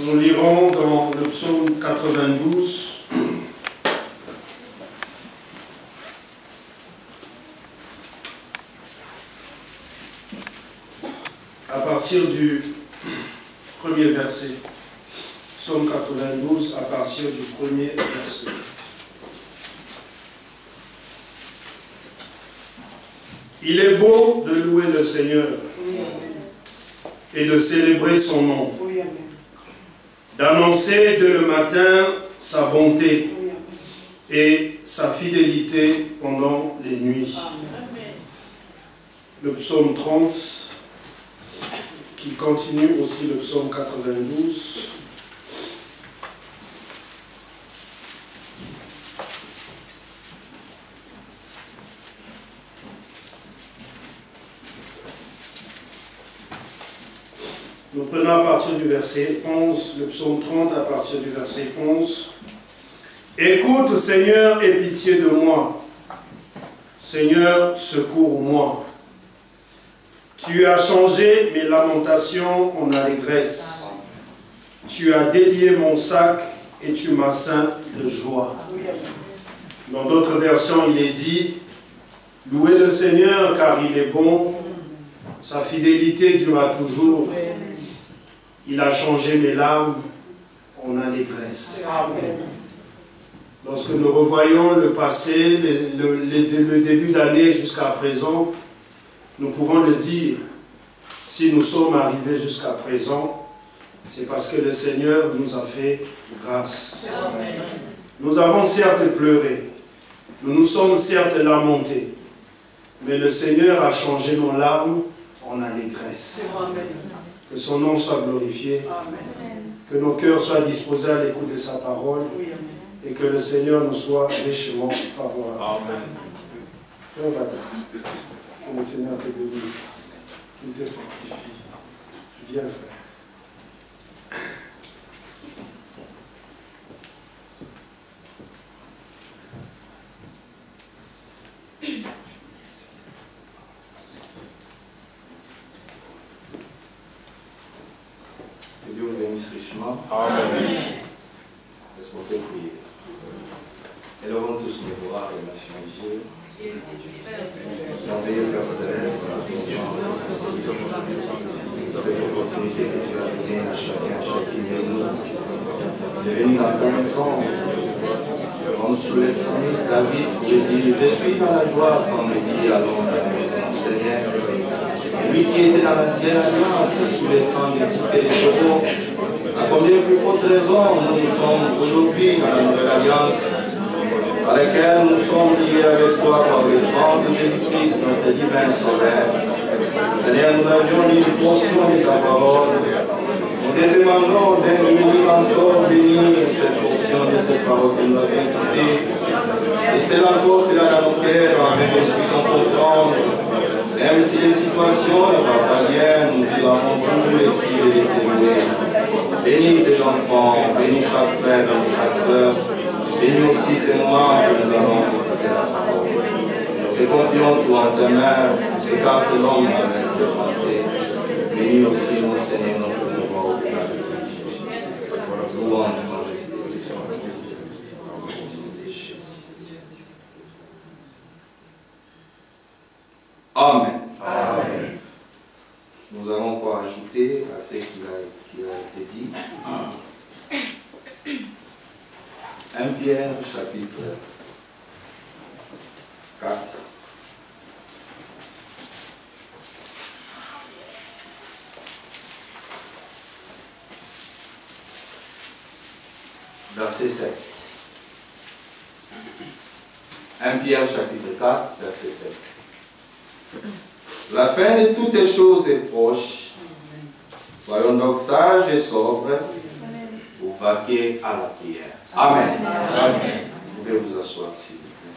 Nous lirons dans le psaume 92, à partir du premier verset. Psaume 92, à partir du premier verset. Il est beau de louer le Seigneur et de célébrer son nom, d'annoncer dès le matin sa bonté et sa fidélité pendant les nuits. Le psaume 30, qui continue aussi le psaume 92. Nous prenons à partir du verset 11, le psaume 30 à partir du verset 11. Écoute, Seigneur, aie pitié de moi. Seigneur, secours-moi. Tu as changé mes lamentations en allégresse. Tu as délié mon sac et tu m'as ceint de joie. Dans d'autres versions, il est dit, louez le Seigneur car il est bon, sa fidélité durera toujours. Il a changé mes larmes en allégresse. Amen. Lorsque nous revoyons le passé, le début d'année jusqu'à présent, nous pouvons le dire, si nous sommes arrivés jusqu'à présent, c'est parce que le Seigneur nous a fait grâce. Amen. Nous avons certes pleuré, nous nous sommes certes lamentés, mais le Seigneur a changé nos larmes en allégresse. Amen. Que son nom soit glorifié. Amen. Que nos cœurs soient disposés à l'écoute de sa parole. Oui, et que le Seigneur nous soit richement favorable. Amen. Frère Bada, que le Seigneur te bénisse, qu'il te fortifie. Viens, frère. Que Dieu vous bénisse richement. Amen. Laisse-moi faire prier. Élevons tous nos voix et remercions Dieu. Merveilleux Père Céleste, avec l'opportunité que tu as donnée à chacune de nous, de venir dans ta maison. Comme sous le psalmiste David pouvait dire, je suis dans la joie quand me dit allons dans la maison du Seigneur. Lui qui était dans l'ancienne alliance, sous les sangs de toutes les troupeaux, à combien plus forte raison nous sommes aujourd'hui dans la nouvelle alliance, par laquelle nous sommes liés avec toi par le sang de Jésus-Christ, notre divin sauveur. Seigneur, nous avions une portion de ta parole. Nous te demandons d'individuer encore bénir cette portion de cette parole que nous avons écoutée. Et c'est encore cela dans nos cœurs, afin que nous puissions comprendre. Même si les situations ne vont pas bien, nous avons toujours essayé de t'aimer. Bénis tes enfants, bénis chaque frère, bénis chaque soeur. Bénis aussi ces moments que nous allons écouter la parole. Nous confions tout en tes mains, écarte l'homme dans le passé. Bénis aussi mon Seigneur, notre devoir au plat de Jésus. Louange, majesté. Amen. Amen. Nous allons quoi ajouter à ce qui a été dit. 1 Pierre chapitre 4. Verset 7. 1 Pierre chapitre 4, verset 7. La fin de toutes les choses est proche. Soyons donc sages et sobres pour vaquer à la prière. Amen. Amen. Vous pouvez vous asseoir s'il vous plaît.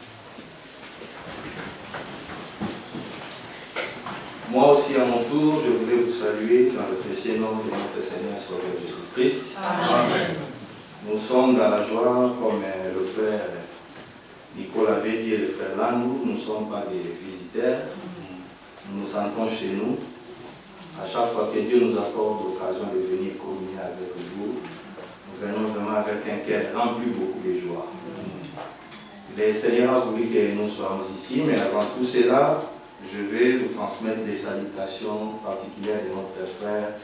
Moi aussi à mon tour, je voulais vous saluer dans le précieux nom de notre Seigneur Sauveur Jésus-Christ. Amen. Nous sommes dans la joie comme le frère Nicolas avait dit et le frère Landou, nous ne sommes pas des visiteurs. Nous nous sentons chez nous À chaque fois que Dieu nous accorde l'occasion de venir communier avec vous, nous venons vraiment avec un cœur rempli beaucoup de joie. Le Seigneur a voulu que nous soyons ici, mais avant tout cela, je vais vous transmettre des salutations particulières de notre frère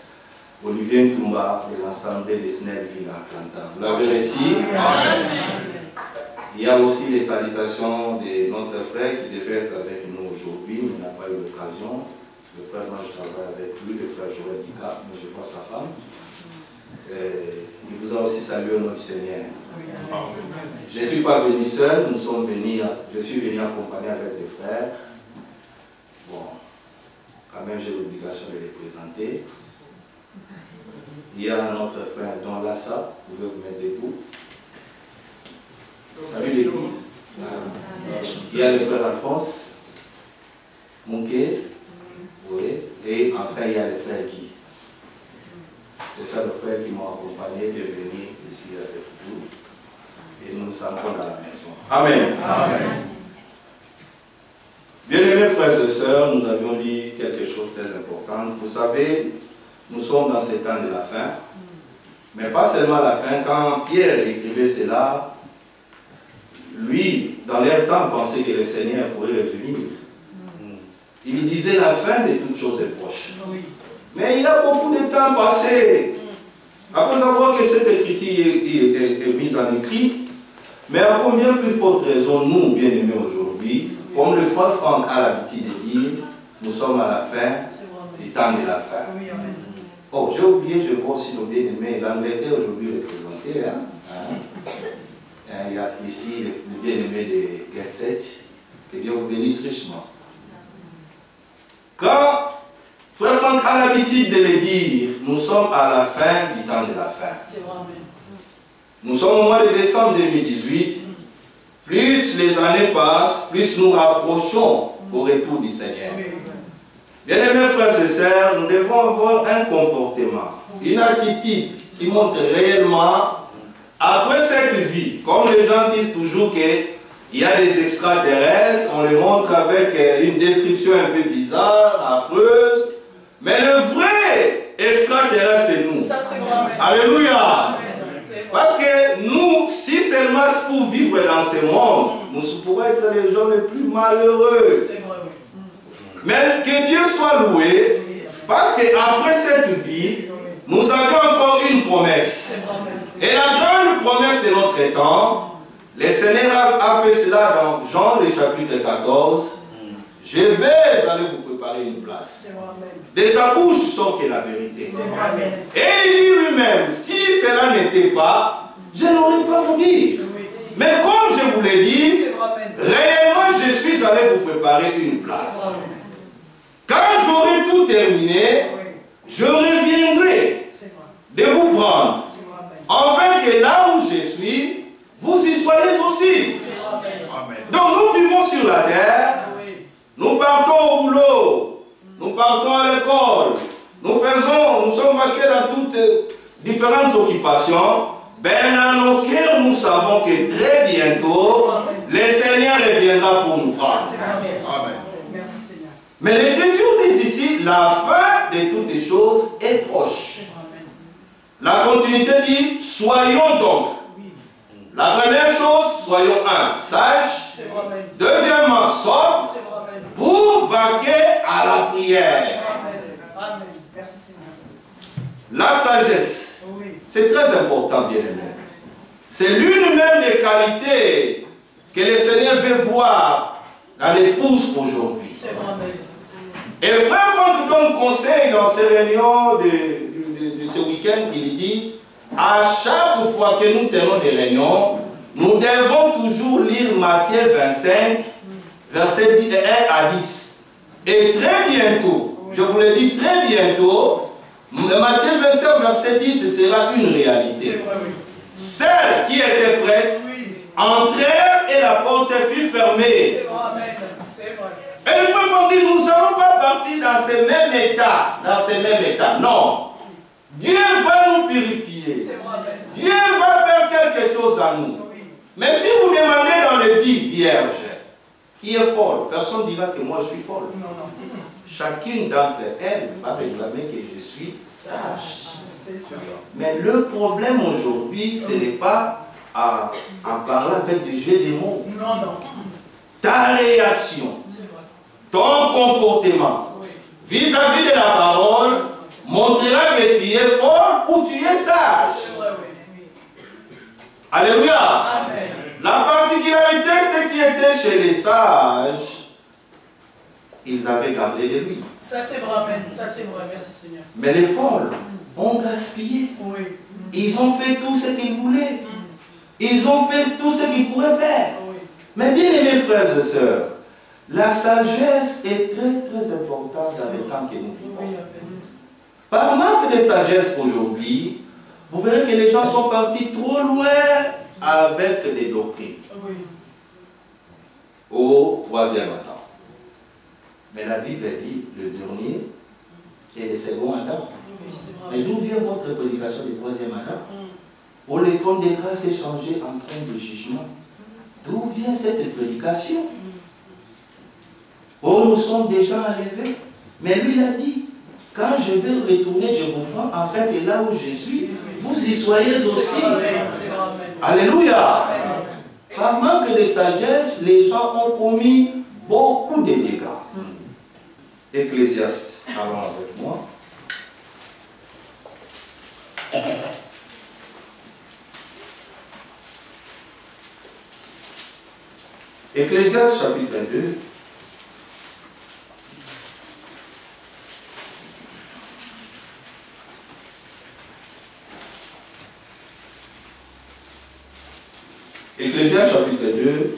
Olivier Ntumba de l'Assemblée de Snellville à Atlanta. Vous l'avez reçu? Il y a aussi les salutations de notre frère qui devait être avec nous aujourd'hui, mais n'a pas eu l'occasion. Le frère, moi je travaille avec lui, le frère Joël Dika, mais je vois sa femme. Il vous a aussi salué au nom du Seigneur. Je ne suis pas venu seul, je suis venu accompagné avec des frères. Bon, quand même j'ai l'obligation de les présenter. Il y a notre frère Don Lassa, vous pouvez vous mettre debout. Salut l'église. Il y a le frère Alphonse Mouquet, oui, et enfin il y a le frère Guy. C'est ça le frère qui m'a accompagné de venir ici avec vous. Et nous sommes dans la maison. Amen. Amen. Bien-aimés frères et sœurs, nous avions dit quelque chose de très important. Vous savez, nous sommes dans ces temps de la fin. Mais pas seulement la fin. Quand Pierre écrivait cela, lui, dans leur temps, pensait que le Seigneur pourrait revenir. Il disait la fin de toutes choses est proche. Mais il y a beaucoup de temps passé. Après avoir que cette écriture est mise en écrit, mais à combien plus forte raison, nous, bien-aimés aujourd'hui, comme le frère Franck a l'habitude de dire, nous sommes à la fin du temps de la fin. Oh, j'ai oublié, je vois aussi nos bien-aimés, l'Angleterre aujourd'hui représentée. Il y a ici le bien-aimé de Getset, que Dieu vous bénisse richement. Quand Frère Franck a l'habitude de le dire, nous sommes à la fin du temps de la fin. Nous sommes au mois de décembre 2018. Plus les années passent, plus nous rapprochons au retour du Seigneur. Bien-aimés frères et sœurs, nous devons avoir un comportement, une attitude qui montre réellement, après cette vie, comme les gens disent toujours qu'il y a des extraterrestres, on les montre avec une description un peu bizarre, affreuse, mais le vrai extraterrestre, c'est nous. Ça, alléluia. Parce que nous, si seulement pour vivre dans ce monde, nous pourrons être les gens les plus malheureux. Mais que Dieu soit loué, parce qu'après cette vie, nous avons encore une promesse. Et la grande promesse de notre temps, le Seigneur a fait cela dans Jean, le chapitre 14. Je vais aller vous préparer une place. De sa bouche sort que la vérité. Et il dit lui-même, si cela n'était pas, je n'aurais pas vous dire. Mais comme je vous l'ai dit, réellement je suis allé vous préparer une place. Quand j'aurai tout terminé, je reviendrai de vous prendre. Afin que là où je suis, vous y soyez aussi. Donc nous vivons sur la terre. Nous partons au boulot, nous partons à l'école, nous sommes vaqués dans toutes différentes occupations. Ben dans nos cœurs, nous savons que très bientôt, le Seigneur reviendra pour nous prendre. Amen. Mais l'Écriture dit ici, la fin de toutes choses est proche. La continuité dit, soyons donc. La première chose, soyons sages. Deuxièmement, sobres. Pour vaquer à la prière. Amen. Merci Seigneur. La sagesse, c'est très important, bien-aimé. C'est l'une même des qualités que le Seigneur veut voir dans l'épouse aujourd'hui. Et frère Franck donne conseil dans ces réunions de ce week-end, il dit, à chaque fois que nous tenons des réunions, nous devons toujours lire Matthieu 25, verset 1 à 10. Et très bientôt, je vous le dis très bientôt, Matthieu 25, verset 10, ce sera une réalité. Celles qui étaient prêtes entrèrent et la porte fut fermée. Et le frère dit, nous ne allons pas partir dans ce même état. Non. Dieu va nous purifier. Dieu va faire quelque chose à nous. Mais si vous demandez dans le 10 vierges, qui est folle. Personne ne dira que moi je suis folle. Non, non. Chacune d'entre elles va réclamer que je suis sage. C'est ça. Mais le problème aujourd'hui, ce n'est pas à parler avec des jeux de mots. Non, non. Ta réaction, C'est vrai. ton comportement Oui. vis-à-vis de la parole montrera que tu es fort ou tu es sage. C'est vrai, oui. Alléluia. Amen. La particularité, ce qui était chez les sages, ils avaient gardé de lui. Ça, c'est vrai, amen. Ça, c'est vrai. Merci, Seigneur. Mais les folles ont gaspillé. Oui. Ils ont fait tout ce qu'ils voulaient. Ils ont fait tout ce qu'ils pourraient faire. Oui. Mais bien aimés frères et sœurs, la sagesse est très très importante dans le temps que nous vivons. Oui, amen. Par manque de sagesse aujourd'hui, vous verrez que les gens sont partis trop loin avec des doctrines. Oui. Au troisième Adam. Mais la Bible dit le dernier et le second Adam. Oui, c'est vrai. Mais d'où vient votre prédication du troisième Adam? Où le trône de grâce est changé en trône de jugement. D'où vient cette prédication? Oh, nous sommes déjà enlevés. Mais lui l'a dit, quand je vais retourner, je vous prends, afin que là où je suis, vous y soyez aussi. Alléluia. Par manque de sagesse, les gens ont commis beaucoup de dégâts. Ecclésiaste, allons avec moi. Ecclésiaste chapitre 2. Ecclésiaste chapitre 2,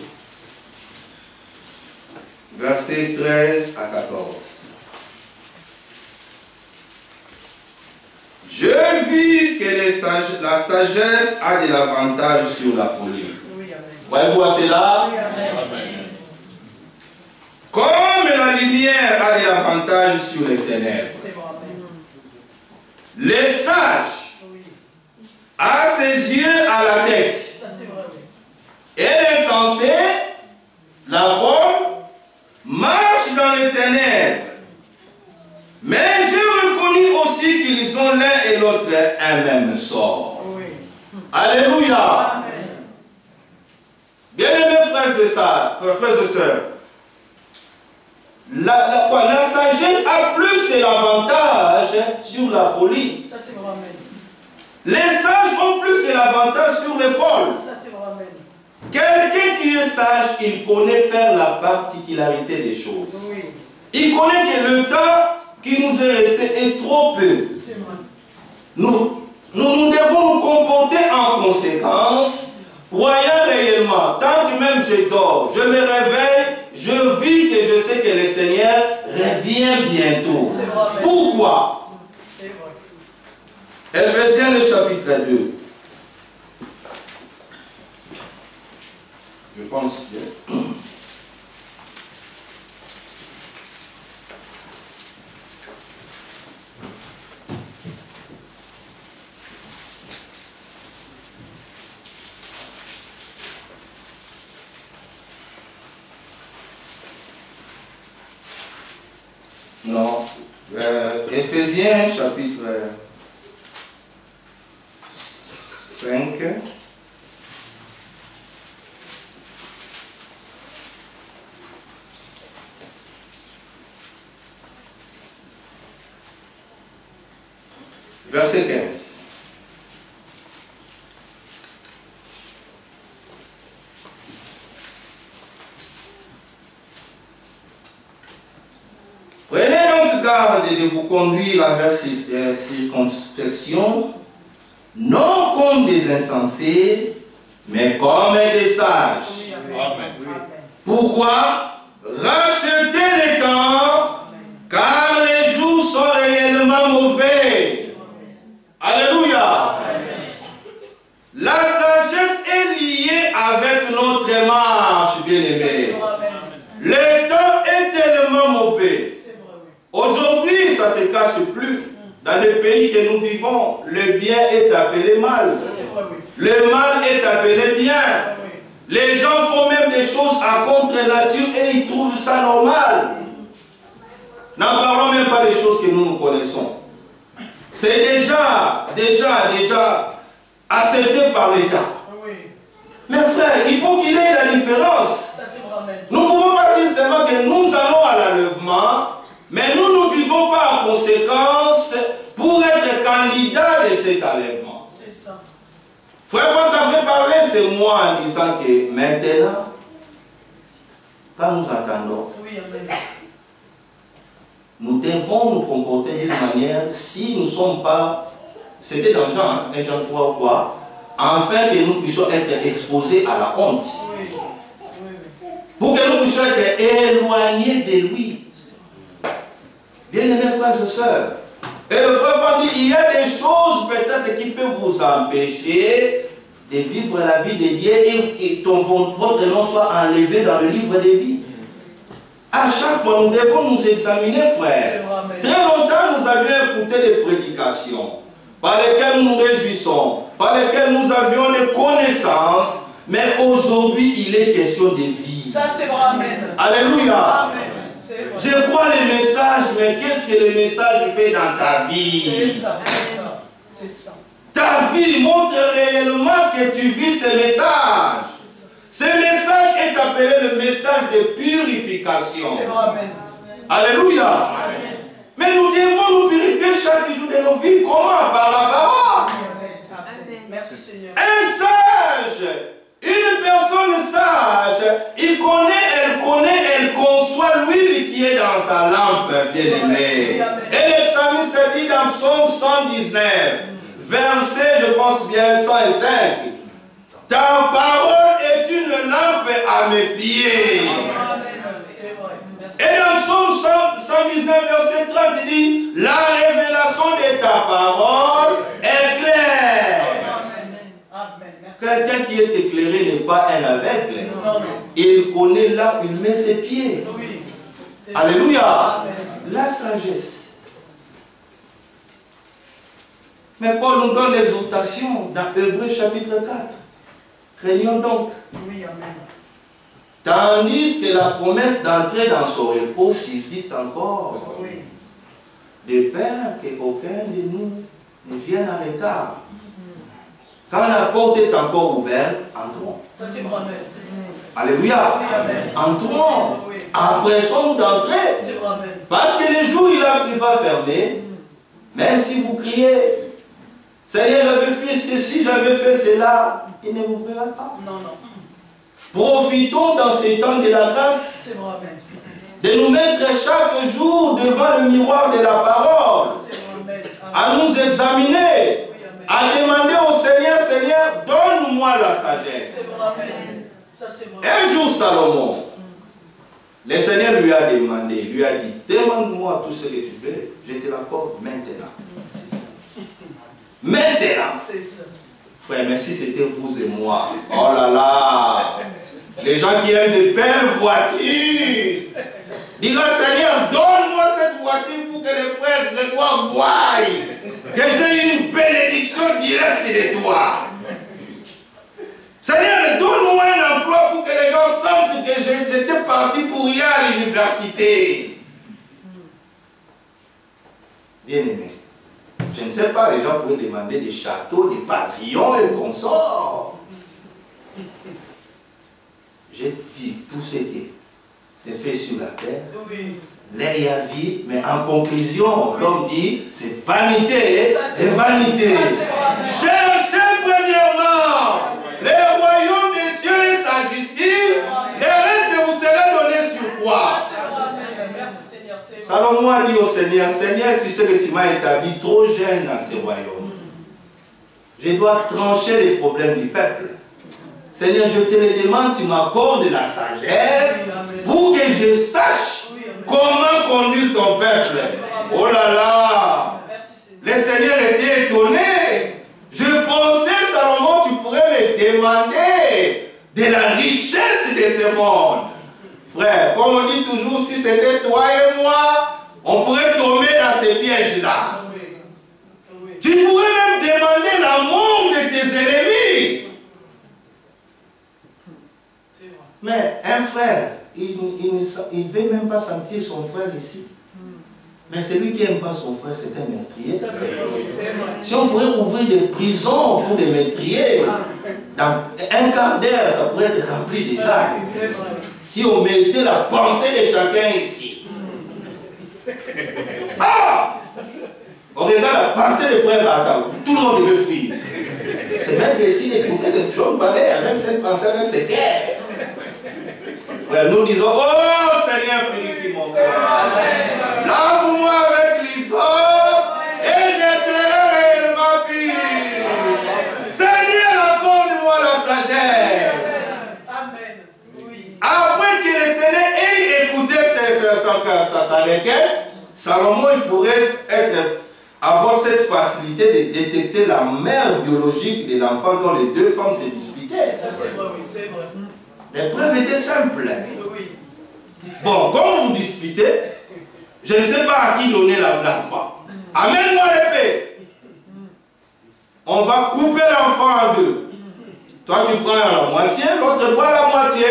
versets 13 à 14. Je vis que la sagesse a de l'avantage sur la folie. Oui, amen. Voyez-vous à cela? Oui, amen. Comme la lumière a de l'avantage sur les ténèbres. C'est vrai, amen. Les sages Oui. a ses yeux à la tête. Ça, c'est vrai, oui. Et l'insensé, la folle, marche dans les ténèbres. Mais j'ai reconnu aussi qu'ils ont l'un et l'autre un même sort. Oui. Alléluia. Amen. Bien-aimés frères et sœurs, la sagesse a plus de l'avantage sur la folie. Ça, c'est vrai, amen. Les sages ont plus de l'avantage sur les folles. Ça, c'est vrai, amen. Quelqu'un qui est sage, il connaît faire la particularité des choses. Oui. Il connaît que le temps qui nous est resté est trop peu. C'est vrai. Nous devons nous comporter en conséquence, croyant réellement, tant que même je dors, je me réveille, je vis que je sais que le Seigneur revient bientôt. C'est vrai. Pourquoi? C'est vrai. Ephésiens le chapitre 2. Je pense que... Non. Ephésiens chapitre 5. Verset 15. Prenez donc garde de vous conduire avec circonspection, non comme des insensés, mais comme des sages. Oui, amen. Amen. Amen. Pourquoi? Rachetez les temps, car les jours sont réellement mauvais. Alléluia. La sagesse est liée avec notre marche, bien-aimés. Le temps est tellement mauvais. C'est vrai, oui. Aujourd'hui, ça ne se cache plus. Dans les pays que nous vivons, le bien est appelé mal. Ça, c'est vrai, oui. Le mal est appelé bien. Ah, oui. Les gens font même des choses à contre nature et ils tout ça normal. N'en parlons même pas des choses que nous connaissons. C'est déjà accepté par l'État. Oui. Mais frère, il faut qu'il ait la différence. Ça, c'est vrai. Nous ne pouvons pas dire seulement que nous allons à l'enlèvement, mais nous ne vivons pas en conséquence pour être candidat de cet enlèvement. C'est ça. Frère, quand tu as parlé, c'est moi en disant que maintenant, quand nous entendons, Oui, amen. nous devons nous comporter d'une manière, si nous ne sommes pas, c'était dans Jean, 1 Jean 3 ou quoi, afin que nous puissions être exposés à la honte. Oui. Oui. Pour que nous puissions être éloignés de lui. Bien-aimés frères et sœurs, et le frère va dire, il y a des choses peut-être qui peuvent vous empêcher de vivre la vie de Dieu et que votre nom soit enlevé dans le livre des vies. À chaque fois, nous devons nous examiner, frère. Très longtemps, nous avions écouté des prédications par lesquelles nous nous réjouissons, par lesquelles nous avions des connaissances, mais aujourd'hui, il est question de vie. Ça, c'est vrai, amen. Alléluia. Amen. Je crois les messages, mais qu'est-ce que le message fait dans ta vie? C'est ça, c'est ça, c'est ça. Ta vie montre réellement que tu vis ce message. Ce message est appelé le message de purification. C'est vrai, amen. Alléluia. Amen. Mais nous devons nous purifier chaque jour de nos vies. Comment? Par la parole. Amen. Merci Seigneur. Un sage, une personne sage, il connaît, elle conçoit l'huile qui est dans sa lampe, bien-aimée. Et le psalmiste dit dans Psaume 119, verset, je pense bien, 105. Ta parole est une lampe à mes pieds. Et dans Psaume 119, verset 30, il dit, la révélation de ta parole est claire. Quelqu'un qui est éclairé n'est pas un aveugle. Il connaît là où il met ses pieds. Alléluia. La sagesse. Mais Paul nous donne l'exhortation dans Hébreux chapitre 4. Craignons donc. Oui, amen. Tandis que la promesse d'entrer dans son repos subsiste encore. Oui. De peur qu'aucun de nous ne vienne en retard. Quand la porte est encore ouverte, entrons. Ça, c'est vrai, amen. Alléluia. Oui, amen. Entrons. Oui. Empressons-nous d'entrer. C'est vrai, amen. Parce que le jour il va fermer, même si vous criez, Seigneur, j'avais fait ceci, j'avais fait cela, il ne m'ouvrira pas. Non, non. Profitons dans ces temps de la grâce C'est vrai, amen. de nous mettre chaque jour devant le miroir de la parole, C'est vrai, amen. à nous examiner, à demander au Seigneur, Seigneur, donne-moi la sagesse. C'est vrai, amen. Ça, c'est vrai. Un jour, Salomon, le Seigneur lui a demandé, lui a dit, demande-moi tout ce que tu veux, je te l'accorde maintenant. C'est ça. Maintenant. C'est ça. Frère, mais si c'était vous et moi, oh là là, les gens qui aiment de belles voitures, diront, Seigneur, donne-moi cette voiture pour que les frères Grégoire voient que j'ai une bénédiction directe de toi. Seigneur, donne-moi un emploi pour que les gens sentent que j'étais parti pour rien à l'université. Bien-aimé, je ne sais pas, les gens pourraient demander des châteaux, des pavillons et consorts. J'ai vu tout ce qui s'est fait sur la terre. Oui. L'air y a vie, mais en conclusion, l'homme dit, c'est vanité et vanité. Cherchez premièrement le royaume des cieux et sa justice, le reste vous sera donné sur quoi? Merci Seigneur. Salomon a dit au Seigneur, Seigneur, tu sais que tu m'as établi trop jeune dans ce royaume. Je dois trancher les problèmes du peuple. Seigneur, je te le demande, tu m'accordes la sagesse pour que je sache comment conduire ton peuple. Oh là là! Le Seigneur était étonné. Je pensais, Salomon, tu pourrais me demander de la richesse de ce monde. Frère, comme on dit toujours, si c'était toi et moi, on pourrait tomber dans ces pièges-là. Tu pourrais même demander l'amour de tes ennemis. Mais un frère, il ne veut même pas sentir son frère ici. Mais celui qui n'aime pas son frère, c'est un meurtrier. Ça, c'est vrai. Si on pourrait ouvrir des prisons pour des meurtriers, dans un quart d'heure, ça pourrait être rempli déjà. Si on mettait la pensée de chacun ici. Ah! On regarde la pensée de frère Bata, tout le monde devait fuir. C'est même ici d'écouter cette chose pareille, même cette pensée, même cette guerre. Frère, nous disons, oh Seigneur, purifie mon frère. Lave-moi avec l'hysope et je serai réellement pur. Seigneur, accorde-moi la sagesse. Amen. Oui. Après que le Seigneur ait écouté sa requête, Salomon il pourrait avoir cette facilité de détecter la mère biologique de l'enfant dont les deux femmes se disputaient. Ça, c'est vrai, oui, c'est vrai. L'épreuve était simple. Oui. Bon, comme vous disputez, je ne sais pas à qui donner l'enfant. Amène-moi l'épée. On va couper l'enfant en deux. Toi, tu prends la moitié, l'autre prend la moitié.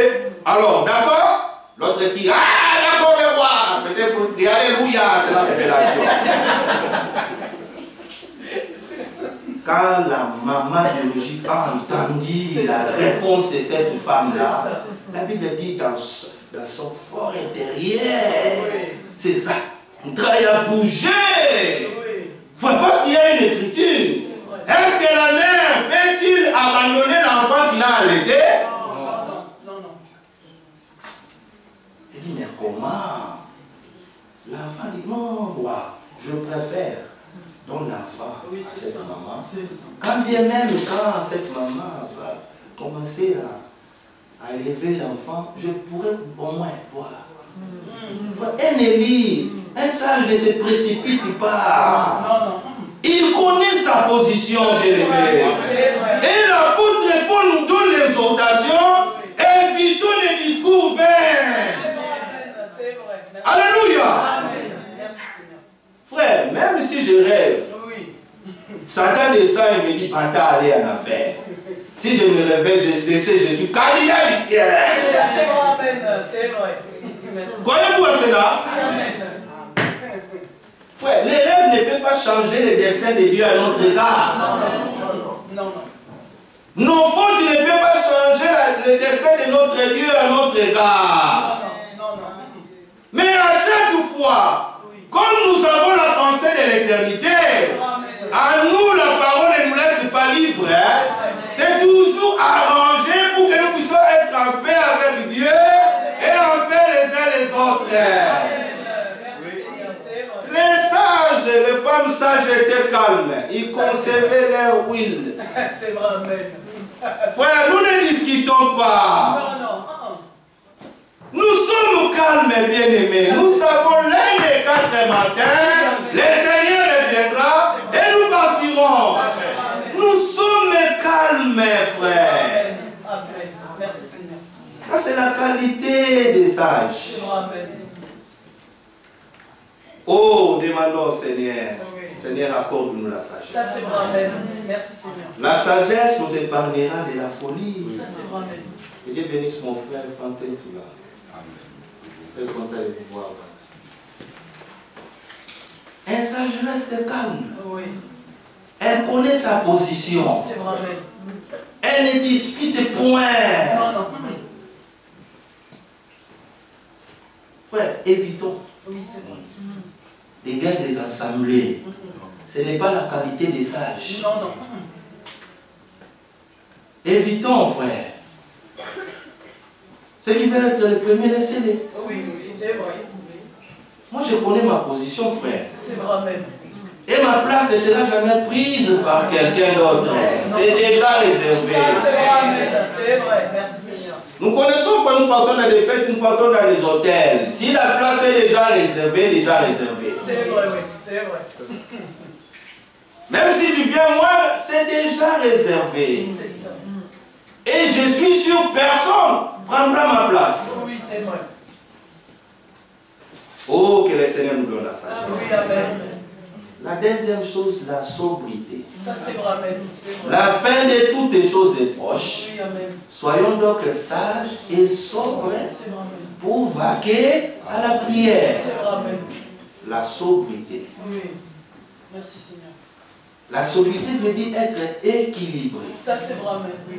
Alors, d'accord? L'autre qui, ah, d'accord, le roi. Peut-être pour crier Alléluia, c'est la révélation. Quand la maman biologique a entendu la réponse de cette femme-là, la Bible dit dans son fort intérieur, c'est ça. On travaille à bouger. Il ne faut pas s'il y a une écriture. Est-ce que la mère peut-il abandonner l'enfant qu'il a allaité? Non. Il dit, mais comment? L'enfant dit, non, roi, je préfère. Donc l'enfant à cette maman. Quand bien même quand cette maman va commencer à élever l'enfant, je pourrais au moins voir. Un Élie, un sage ne se précipite pas. Non. Il connaît sa position d'élevé. Et l'apôtre Paul nous donne l'exhortation, évitons les discours vains. C'est vrai. Alléluia. Amen. Merci Seigneur. Frère, même si je rêve, Satan descend et me dit, Bata, allez en affaire. Si je me réveille, je sais, je suis candidat ici. C'est vrai, amen. C'est vrai. Croyez-vous à cela? Amen. Frère, les rêves ne peuvent pas changer le destin de Dieu à notre égard. Non. Nos fautes ne peuvent pas changer le destin de notre Dieu à notre égard. Non. Mais à chaque fois, comme nous avons la pensée de l'éternité, à nous la parole ne nous laisse pas libres. C'est toujours arrangé pour que nous puissions être en paix avec Dieu et en paix les uns les autres. Les sages, les femmes sages étaient calmes. Ils conservaient leur huile. C'est vrai, amen. Frère, nous ne discutons pas. Non. Nous sommes calmes, bien-aimés. Nous savons l'un des 4 matins, le Seigneur reviendra et nous partirons. Nous sommes calmes, frère. Amen. Merci Seigneur. Ça, c'est la qualité des sages. C'est vrai, amen. Oh, demandons au Seigneur. Seigneur, accorde-nous la sagesse. Ça, c'est vrai, amen. Merci Seigneur. La sagesse nous épargnera de la folie. Ça, c'est vrai, amen. Que Dieu bénisse mon frère Fantin Toula. Fais comme ça de pouvoir. Un sage reste calme. Oui. Elle connaît sa position. C'est vrai, amen. Elle ne dispute point. Non. Frère, évitons Oui, c'est vrai. les guerres des assemblées. Ce n'est pas la qualité des sages. Non. Évitons, frère. Ceux qui veulent être les premiers, laissez-les. Oui, c'est vrai. Moi, je connais ma position, frère. C'est vrai, amen. Et ma place ne sera jamais prise par quelqu'un d'autre. C'est déjà réservé. Ça, c'est vrai, amen. C'est vrai. Merci Seigneur. Nous connaissons quand nous partons dans les fêtes, nous partons dans les hôtels. Si la place est déjà réservée, C'est vrai, oui. C'est vrai. Même si tu viens moi, c'est déjà réservé. C'est ça. Et je suis sûr, personne prendra ma place. Oui, c'est vrai. Oh, que le Seigneur nous donne la Ah sagesse. oui, amen. La deuxième chose, la sobriété. Ça, c'est vrai, amen. La fin de toutes les choses est proche. Oui, amen. Soyons donc sages et sobres pour vaquer à la prière. C'est vrai, amen. La sobriété. Oui. Merci, Seigneur. La sobriété veut dire être équilibré. Ça, c'est vrai, amen. Oui.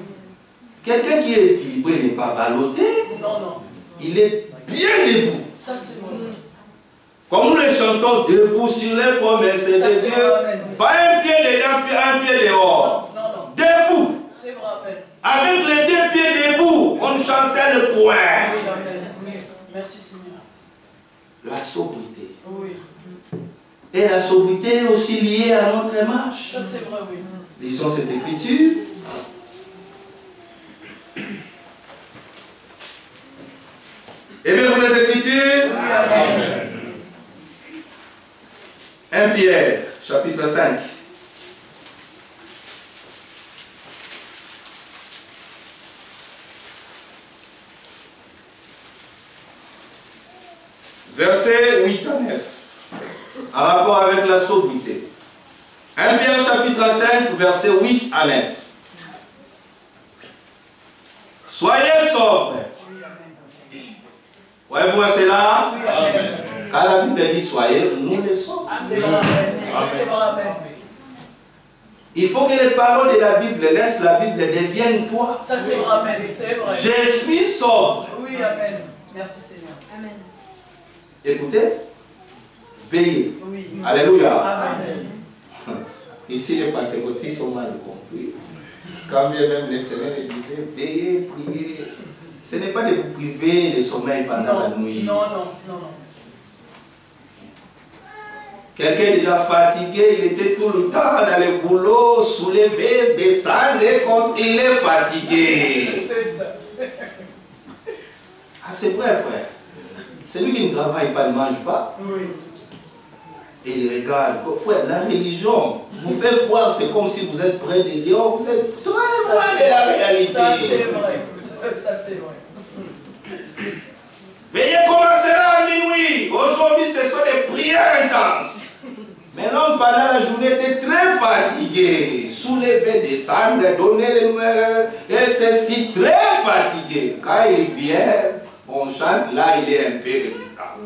Quelqu'un qui est équilibré n'est pas ballotté. Non, non. Il est bien debout. Ça, c'est vrai. Comme nous les chantons, debout sur les promesses de Dieu. Pas un pied dedans, puis un pied dehors. Non, non. Debout. C'est vrai, amen. Avec les deux pieds debout, on chancelle le point. Oui, amen. Oui. Merci, Seigneur. La sobriété. Oui. Et la sobriété est aussi liée à notre marche. Ça, c'est vrai, oui. Lisons cette écriture. Aimez-vous les Écritures? Oui, amen. 1 Pierre, chapitre 5. Versets 8 à 9. En rapport avec la sobriété. 1 Pierre, chapitre 5, versets 8 à 9. Soyez sobres. Voyez-vous cela? Amen. Quand la Bible dit soyez, nous le sommes. C'est vrai, amen. C'est vrai, amen. Il faut que les paroles de la Bible, laisse la Bible, deviennent toi. Ça, c'est vrai, amen. C'est vrai. Je suis sobre. Oui, amen. Merci, Seigneur. Amen. Écoutez, veillez. Oui. Alléluia. Amen. Ici, les pentecôtistes ont mal compris. Quand bien même les Seigneurs disaient, veillez, priez. Ce n'est pas de vous priver de sommeil pendant la nuit. Non, non, non, non. Quelqu'un est déjà fatigué, il était tout le temps dans le boulot, soulever, descendre, il est fatigué. C'est ça. Ah, c'est vrai, frère. Celui qui ne travaille pas ne mange pas. Oui. Et il regarde. Frère, la religion vous fait voir, c'est comme si vous êtes près de Dieu, vous êtes très loin de la réalité. Ça, c'est vrai. Ça, c'est vrai. Veillez commencera à minuit. Aujourd'hui, ce sont des prières intenses. Mais l'homme, pendant la journée, était très fatigué. Soulever, descendre, donner les mains. Et ceci, très fatigué. Quand il vient, on chante, là, il est un peu résistant.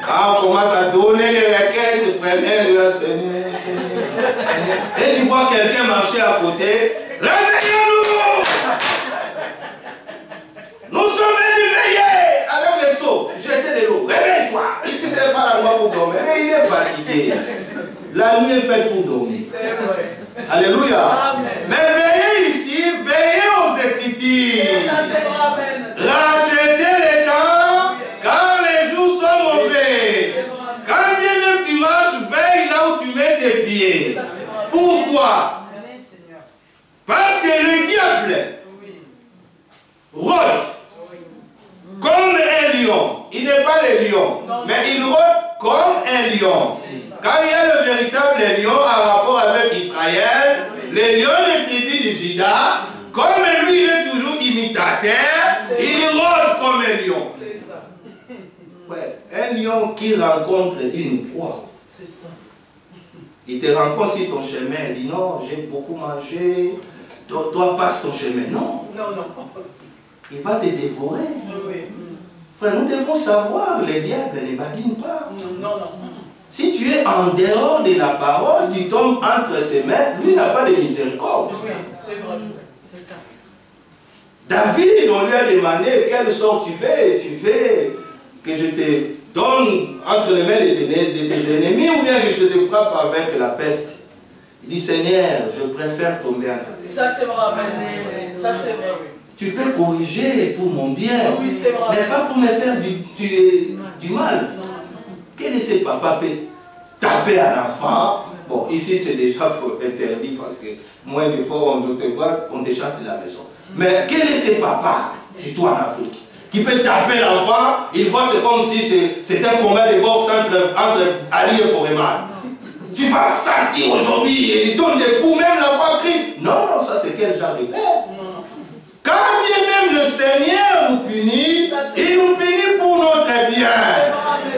Quand on commence à donner les requêtes, première, Seigneur, Seigneur. Et tu vois quelqu'un marcher à côté. Réveillons-nous! Nous sommes venus veiller avec les seaux, jeter de l'eau. Réveille-toi. Ici, ce n'est pas la loi pour dormir. Mais il est fatigué. La nuit est faite pour dormir. C'est vrai. Alléluia. Amen. Mais veillez ici, veillez aux Écritures. Ça, c'est vrai, amen. Rachetez les temps, car les jours sont mauvais. Quand bien même tu marches, veille là où tu mets tes pieds. Ça, c'est vrai. Pourquoi? Merci, Seigneur. Parce que le diable Oui. rôde comme un lion. Il n'est pas le lion, mais il rôde comme un lion. Quand il y a le véritable lion en rapport avec Israël, le lion des tribus du Juda, comme lui il est toujours imitateur, il rôde comme un lion. C'est ça. Ouais, un lion qui rencontre une proie, C'est ça. il te rencontre sur ton chemin, il dit non, j'ai beaucoup mangé, toi passe ton chemin. Non, Non, non. il va te dévorer. Oui. Frère, nous devons savoir, le diable ne badine pas. Non, non. Si tu es en dehors de la parole, tu tombes entre ses mains, lui n'a pas de miséricorde. Oui, c'est vrai. C'est ça. David, on lui a demandé quel sort tu fais. Tu fais que je te donne entre les mains de tes ennemis ou bien que je te frappe avec la peste. Il dit Seigneur, je préfère tomber entre tes mains. Ça, c'est vrai, amen. Ça, c'est vrai, oui. Tu peux corriger pour mon bien, Oui, c'est vrai. mais pas pour me faire du mal. Quel est ce papa peut taper à l'enfant? Bon, ici c'est déjà interdit parce que moins de fois on te voit, on te chasse de la maison. Mais quel est ce papa, c'est toi en Afrique, qui peut taper l'enfant? Il voit c'est comme si c'est un combat de boxe entre Ali et Foreman. Tu vas sentir aujourd'hui et il donne des coups, même l'enfant crie. Non, non, ça c'est quel genre de père? Quand bien même le Seigneur nous punit, il nous punit pour notre bien.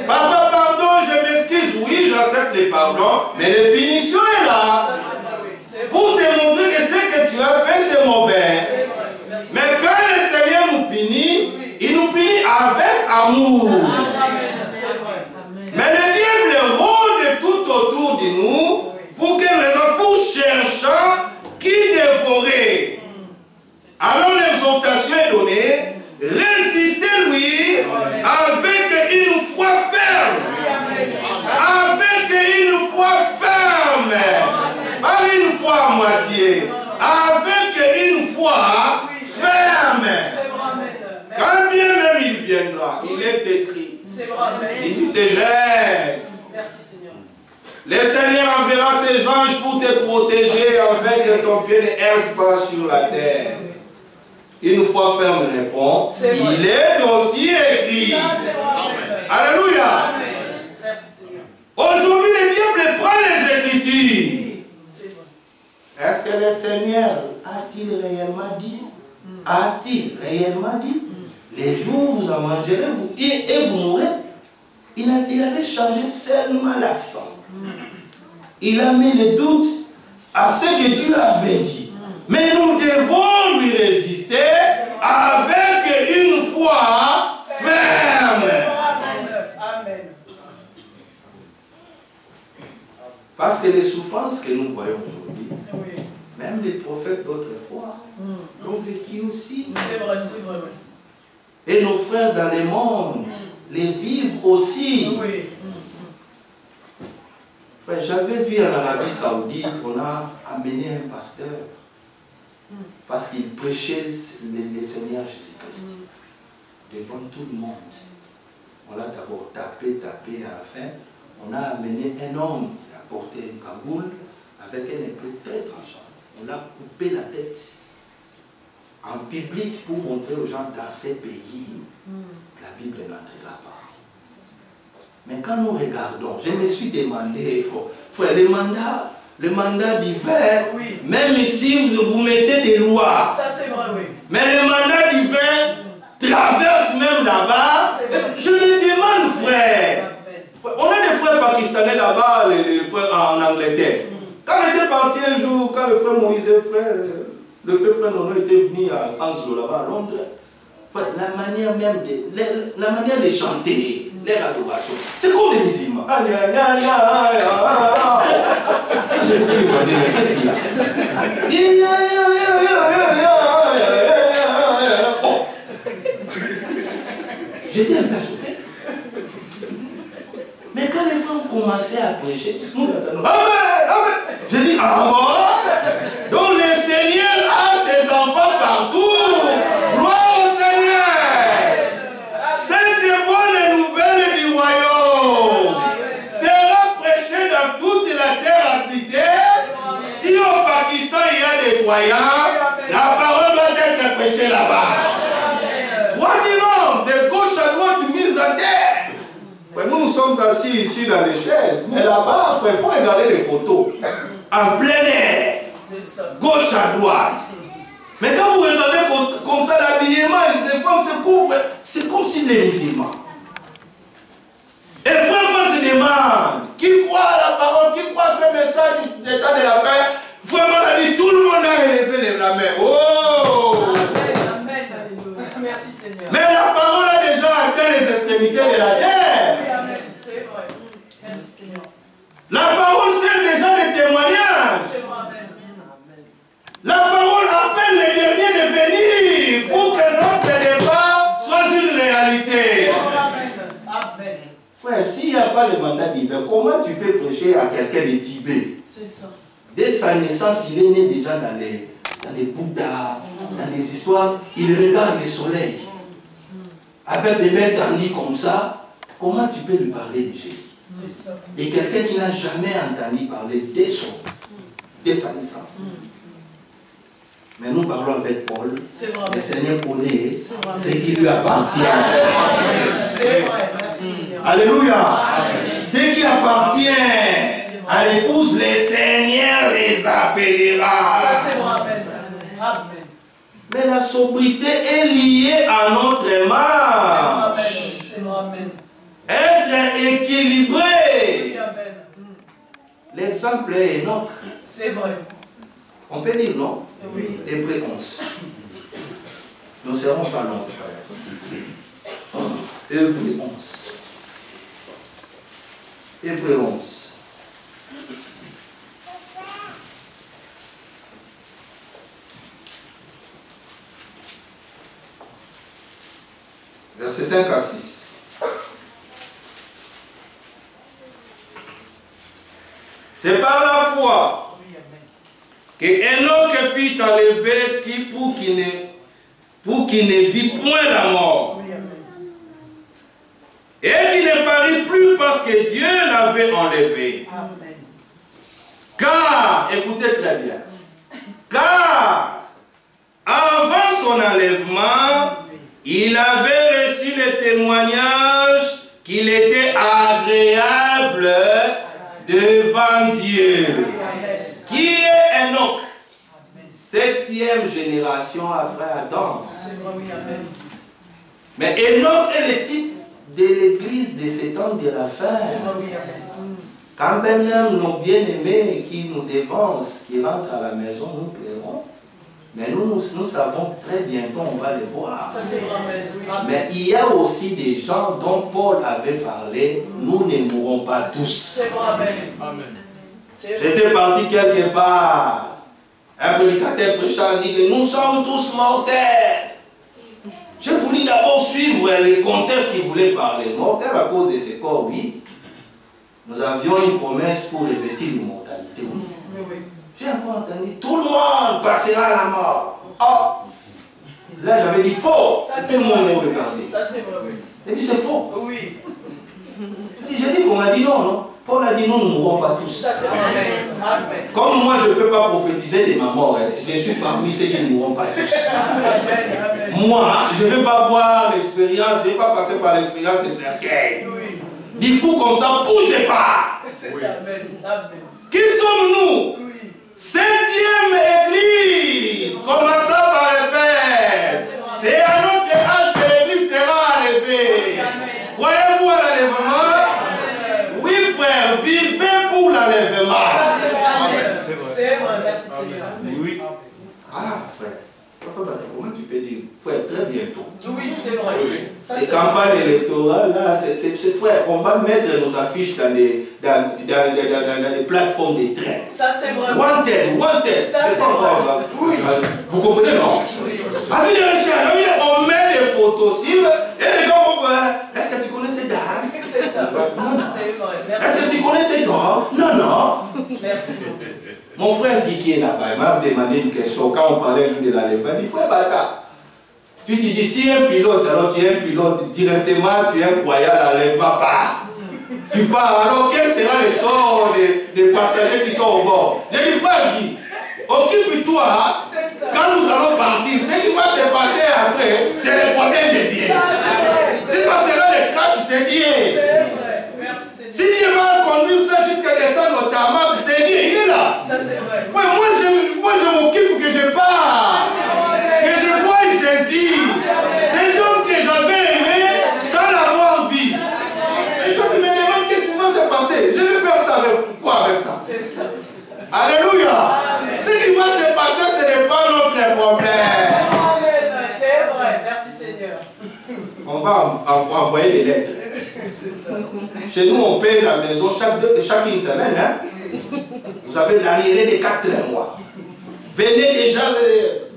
Papa, pardon, je m'excuse, oui, j'accepte les paroles. pardon, mais la punition est là. Ça, c'est vrai, oui. C'est vrai. Pour te montrer que ce que tu as fait, c'est mauvais. C'est vrai. Merci. Mais quand le Seigneur nous punit, il nous punit avec amour. Amen. C'est vrai. Mais le diable rôde tout autour de nous. Pour quelle raison? Pour cherchant qui dévorer. Alors l'exhortation est donnée. Résistez-lui avec une foi ferme. Avec une foi ferme. Pas une foi à moitié. Avec une foi ferme. Quand bien même il viendra, il est détruit. Si tu te jettes. Merci Seigneur. Le Seigneur enverra ses anges pour te protéger afin que ton pied ne heurte pas sur la terre. Une fois ferme répond, il est aussi écrit. Alléluia. Merci Seigneur. Aujourd'hui, le diable prend les Écritures. C'est vrai. Est-ce que le Seigneur a-t-il réellement dit? A-t-il réellement dit? Les jours vous en mangerez et vous mourrez. Il avait changé seulement l'accent. Il a mis le doute à ce que Dieu avait dit. Mais nous devons lui résister avec une foi ferme. Amen. Parce que les souffrances que nous voyons aujourd'hui, Oui. même les prophètes d'autrefois l'ont vécu aussi. C'est vrai, oui. Et nos frères dans le monde les vivent aussi. Oui. Ouais, j'avais vu en Arabie Saoudite, on a amené un pasteur parce qu'il prêchait le Seigneur Jésus-Christ devant tout le monde. On l'a d'abord tapé, et à la fin, on a amené un homme qui a porté une cagoule avec un épée très tranchante. On l'a coupé la tête en public pour montrer aux gens dans ces pays, la Bible n'entrera pas. Mais quand nous regardons, je me suis demandé, frère, le mandat divin, même si vous mettez des lois, Ça c'est vrai, oui. mais le mandat divin traverse même là-bas. Je me demande, frère, on a des frères pakistanais là-bas, les frères en Angleterre. Quand on était parti un jour, quand le frère Moïse, le frère Nono était venu à Anslo là-bas à Londres, la manière même de chanter, les adorations, c'est comme les musulmans. Je me demandais, mais qu'est-ce qu'il y a? Oh. J'étais un peu choqué. Mais quand les frères ont commencé à prêcher, j'ai dit, ah bon? Donc le Seigneur a ses enfants partout. Gloire au Seigneur. Cette bonne nouvelle du royaume sera prêchée dans toute la terre habitée. Si au Pakistan il y a des croyants, la parole doit être prêchée là-bas. 3 000 hommes de gauche à droite mis à terre. Nous sommes assis ici dans les chaises, mais là-bas, il faut regarder les photos. En plein air, gauche à droite. Mais quand vous regardez comme ça, l'habillement, les femmes se couvrent, c'est comme si les musulmans. Et frère te demande, qui croit à la parole, qui croit à ce message du temps de la paix, vraiment, on a dit, tout le monde a élevé la main. Oh! Amen. Merci Seigneur. Mais la parole a déjà atteint les extrémités de la terre. Amen. C'est vrai. Merci Seigneur. La parole sert déjà des témoignages. C'est vrai. Amen. La parole appelle les derniers de venir pour que notre débat soit une réalité. Amen. Amen. Frère, s'il n'y a pas le mandat divin, comment tu peux prêcher à quelqu'un de Tibet? C'est ça. Dès sa naissance, il est né déjà dans les Bouddhas, dans des histoires. Il regarde le soleil. Avec des mains tendues comme ça, comment tu peux lui parler de Jésus? C'est ça. Et quelqu'un qui n'a jamais entendu parler dès sa naissance. Mais nous parlons avec Paul. C'est vrai. Le Seigneur connaît vrai. ce qui lui appartient. C'est vrai. Merci Seigneur. Alléluia. Ce qui appartient à l'épouse, le Seigneur les appellera. Ça c'est vrai. Amen. Amen. Mais la sobriété est liée à notre marche. C'est vrai. Amen. Être équilibré. Amen. L'exemple est Enoch. C'est vrai. On peut dire non? Oui. Hébreux 11. Nous ne serons pas longs, frère. Hébreux 11. Hébreux 11. Versets 5 à 6. C'est par la foi que Enoch fut enlevé pour qu'il ne vit point la mort. Et qu'il ne parut plus parce que Dieu l'avait enlevé. Amen. Car, écoutez très bien, car avant son enlèvement, il avait reçu le témoignage qu'il était agréable devant Dieu. Qui est Enoch? 7e génération après Adam. Mais Enoch est le type de l'église de ces temps de la fin. Quand même nos bien-aimés qui nous dévancent, qui rentrent à la maison, nous pleurons. Mais nous savons très bientôt, on va les voir. Ça, c'est vrai. Mais il y a aussi des gens dont Paul avait parlé, nous ne mourrons pas tous. C'est vrai. Amen. J'étais parti quelque part. Un prédicateur prêchant dit que nous sommes tous mortels. Je voulais d'abord suivre les contextes qui voulaient parler. Mortels à cause de ce corps, oui. Nous avions une promesse pour revêtir l'immortalité, oui. J'ai encore entendu, tout le monde passera à la mort. Oh. Là, j'avais dit faux. Tout le monde me regardait. Ça, c'est vrai, oui. J'ai dit c'est faux. Oui. J'ai dit qu'on m'a dit non, non. Paul a dit nous ne mourrons pas tous. Ça, c'est vrai. Amen. Comme moi, je ne peux pas prophétiser de ma mort. Je suis parmi ceux qui ne mourront pas tous. Amen. Moi, je ne veux pas voir l'expérience, je ne vais pas passer par l'expérience de cercueil. Oui. Du coup, comme ça, bougez pas. C'est ça. Amen. Qui sommes-nous? Oui. 7e église, commençant par Éphèse. C'est à notre âge que l'église sera enlevée. Croyez-vous à l'enlèvement? Oui, frère, vivez pour l'enlèvement. C'est vrai, merci Seigneur. Oui. Ah, frère. Comment tu peux dire? Frère, très bientôt. Oui, c'est vrai. Les campagnes électorales, là, c'est frère, on va mettre nos affiches dans des plateformes de train. Ça, c'est vrai. Wanted. Ça, c'est vrai. Oui. Vous comprenez, non? Oui. Avec les recherches, on met des photos cibles et les gens vont voir. Est-ce que tu connais ces dames? C'est ça. C'est vrai. Merci. Est-ce que tu connais ces gars? Non. Merci. Mon frère qui est là-bas, il m'a demandé une question quand on parlait de l'enlèvement. Il dit, frère Bata, tu te dis, si un pilote, alors tu es un pilote, directement tu es un croyant, l'enlèvement part. Tu pars, alors quel sera le sort des passagers qui sont au bord? J'ai dit, frère Guy, occupe-toi, quand nous allons partir, ce qui va se passer après, c'est le problème de Dieu. Si ça sera le crash, c'est Dieu. Si Dieu va conduire ça jusqu'à descendre au tarmac, c'est Dieu, il est là. Ça, c'est vrai. Moi, je m'occupe que je pars. Que je voie Jésus. C'est donc que j'avais aimé sans l'avoir vu. Et toi, tu me demandes qu'est-ce qui va se passer. Je vais faire ça avec quoi avec ça? C'est ça. Alléluia. Ce qui va se passer, ce n'est pas notre problème. Amen. C'est vrai. Merci Seigneur. On va envoyer des lettres. Chez nous, on paye la maison chaque une semaine. Hein? Vous avez l'arriéré de 4 mois. Venez déjà,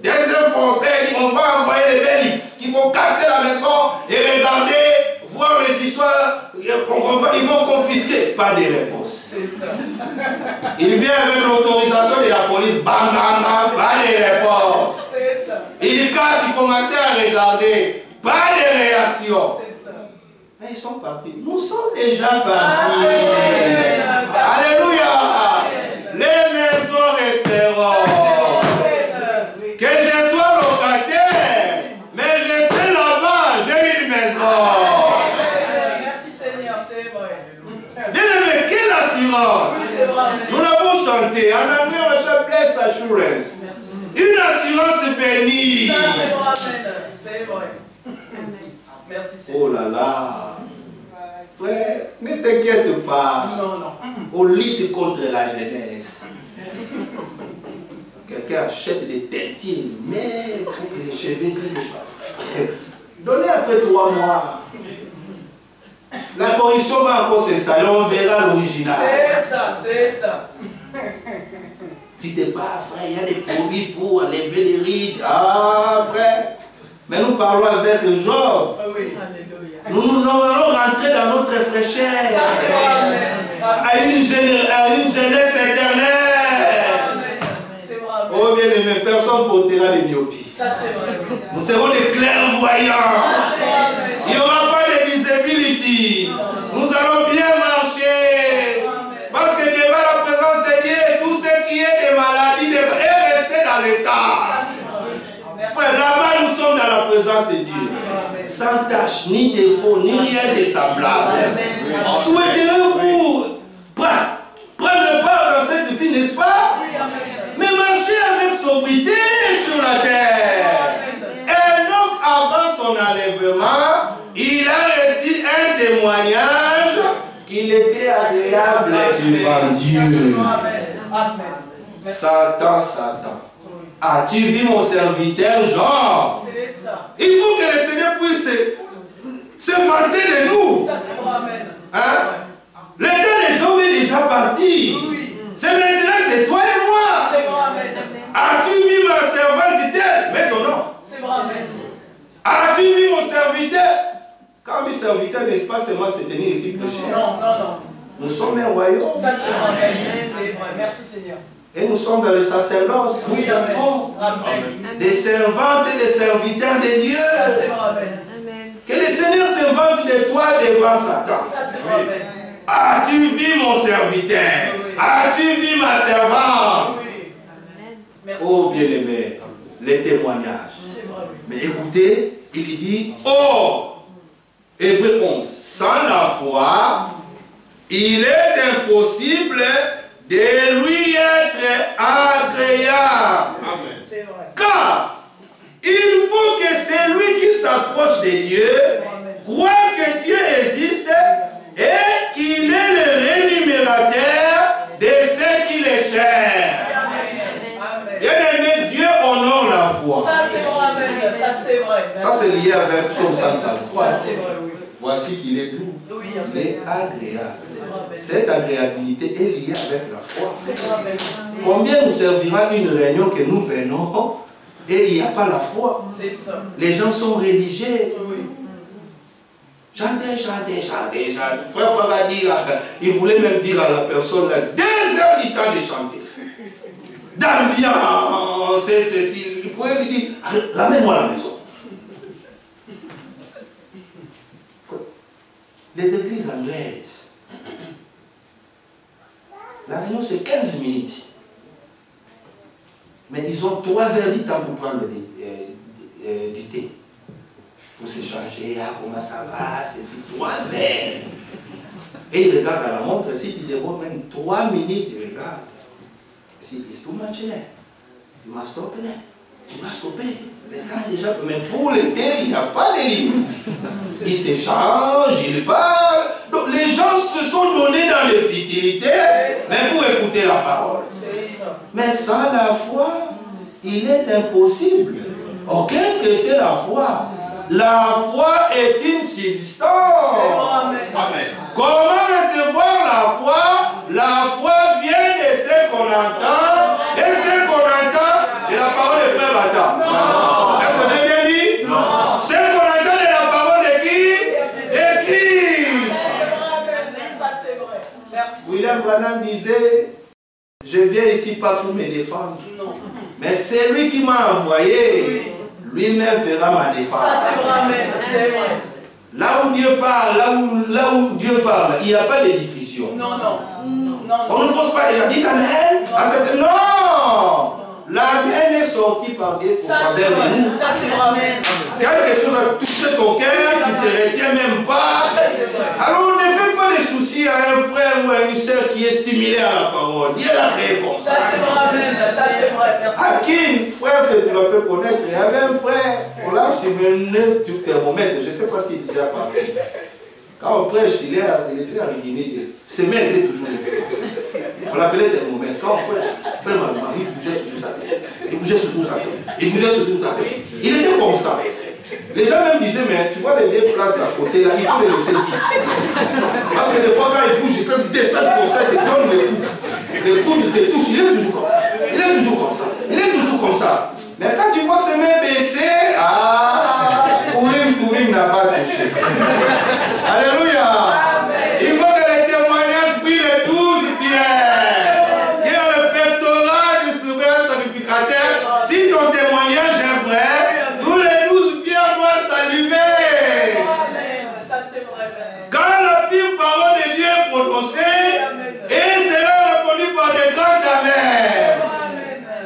deuxième fois, on va envoyer les bénéfices qui vont casser la maison et regarder, voir les histoires. Ils vont confisquer. Pas de réponse. C'est ça. Il vient avec l'autorisation de la police. Bam, bam, bam. Pas de réponse. C'est ça. Il casse, il commençait à regarder. Pas de réaction. C'est ça. Mais ils sont partis. Nous sommes déjà partis. Amen. Alléluia. Les maisons resteront. Que je sois locataire, mais je sais là-bas, j'ai une maison. Merci Seigneur, c'est vrai. Bien aimé, quelle assurance. Nous l'avons chanté. En anglais, on chante Bless Assurance. Une assurance bénie. Ça, c'est vrai. Amen. C'est vrai. Merci Seigneur. Oh là là. Frère, ne t'inquiète pas. Non. On lutte contre la jeunesse. Quelqu'un achète des teintures, mais pour que les cheveux ne pas. Donnez après 3 mois. La corruption va encore s'installer, on verra l'original. C'est ça, c'est ça. Tu te bats, frère, il y a des produits pour enlever les rides. Ah, frère. Mais nous parlons avec Job. Oui. Nous allons rentrer dans notre fraîcheur. Ça, c'est vrai. À une jeunesse éternelle. C'est vrai. Oh bien aimé, personne portera les myopies. Ça, c'est vrai. Nous serons des clairvoyants. Il n'y aura pas de disability. Nous allons bien marcher. Parce que devant la présence de Dieu, tout ce qui est des maladies est resté dans l'état. Frère, là-bas, nous sommes dans la présence de Dieu. Sans tâche, ni défaut, ni rien de semblable. Souhaiterez-vous prendre part dans cette vie, n'est-ce pas? Mais marcher avec sobriété sur la terre. Et donc, avant son enlèvement, il a reçu un témoignage qu'il était agréable devant Dieu. Satan, Satan. As-tu vu mon serviteur Job? Il faut que le Seigneur puisse se vanter de nous. Hein? Le temps de Job est déjà parti. C'est maintenant, c'est toi et moi. As-tu vu ma servante telle? Mets ton nom. As-tu vu mon serviteur? Quand mes serviteurs, n'est-ce pas, c'est moi, c'est tenir ici prêcher. Non. Nous sommes un royaume. Ça, c'est vrai. C'est vrai. Merci, Seigneur. Et nous sommes dans le sacerdoce. Nous servons des servantes et des serviteurs de Dieu. Ça, c'est vrai. Que le Seigneur se vante de toi devant Satan. Ça, c'est vrai. As-tu vu mon serviteur? As-tu vu ma servante? Merci. Oh bien-aimé, les témoignages. C'est vrai. Mais écoutez, il dit, oh, Hébreux 11, sans la foi, il est impossible de lui être agréable. Amen. C'est vrai. Car il faut que celui qui s'approche de Dieu croit que Dieu existe et qu'il est le rémunérateur de ceux qui les cherchent. Bien aimé, Dieu honore la foi. Ça, c'est vrai. Ça, c'est vrai. Ça, c'est lié avec Psaume 133. Ça, c'est vrai, oui. Voici qu'il est doux. Oui, Il est agréable. c'est vrai. Cette agréabilité est liée avec la foi. C'est vrai. Combien nous servira une réunion que nous venons et il n'y a pas la foi? C'est ça. Les gens sont religieux. Oui. Chantez. Frère va dire, il voulait même dire à la personne, 2 heures du temps de chanter. D'ambiance, c'est ceci. Il pourrait lui dire, ramène-moi à la maison. Les églises anglaises, la réunion c'est 15 minutes. Mais ils ont 3 heures du temps pour prendre du thé. Pour s'échanger, comment ça va, c'est 3 heures. Et ils regardent à la montre, si tu dévoiles même 3 minutes, ils regardent. Si it's too much in there, you must stop in there. Tu vas stopper. Le temps est déjà. Mais pour le thé, il n'y a pas de limite. Ils s'échangent, ils parlent. Donc les gens se sont donnés dans les futilités, mais pour écouter la parole. Mais sans la foi, il est impossible. Oh, qu'est-ce que c'est la foi? La foi est une substance. Amen. Comment recevoir la foi? La foi vient de ce qu'on entend. Et ce qu'on entend de la parole de Frère Bata. Est-ce que j'ai bien dit? Non. Ce qu'on entend de la parole de qui? De Christ. Ça, c'est vrai. Merci. William Branham disait, je viens ici pas pour me défendre. Non. Mais c'est lui qui m'a envoyé. Lui-même fera ma défense. Ça, c'est vrai. C'est vrai. Là où Dieu parle, là où Dieu parle, il n'y a pas de discussion. Non. On ne force pas les gens. Dites Amen. Non. L'amen est sorti par Dieu pour travers de nous. Ça, c'est vrai. Quelque chose a touché ton cœur, tu ne te retiens même pas. Alors on ne fait pas de soucis à un frère ou à une soeur qui est stimulé à la parole. Dieu l'a créé pour ça. Ça, c'est vrai. Ça, c'est vrai. Merci. Hakim, frère que tu la peux connaître, il y avait un frère, on l'a sur le thermomètre, je ne sais pas s'il est déjà parti. Quand on prêche, il était en Guinée. Ses mains étaient toujours levées comme ça. On l'appelait thermomètre. Quand on prêche, vraiment, le mari bougeait toujours sa tête. Il bougeait toujours sa tête. Il bougeait toujours sa tête. Il était comme ça. Les gens même disaient, mais tu vois les deux places à côté là, il faut les laisser vides. Parce que des fois, quand il bouge, il peut descendre comme ça et te donne les coups. Les coups, il te touche, il est toujours comme ça. Il est toujours comme ça. Il est toujours comme ça. Mais quand tu vois ses mains baissées, Pourim Toumim n'a pas touché. Alléluia. Il faut que les témoignages prient les 12 pierres. Qui ont le pectoral du souverain sacrificateur. Si ton témoignage est vrai, tous les 12 pierres doivent s'allumer. Ça c'est vrai, merci. Quand la pire parole de Dieu est prononcée, et sera répondu par des grands amers.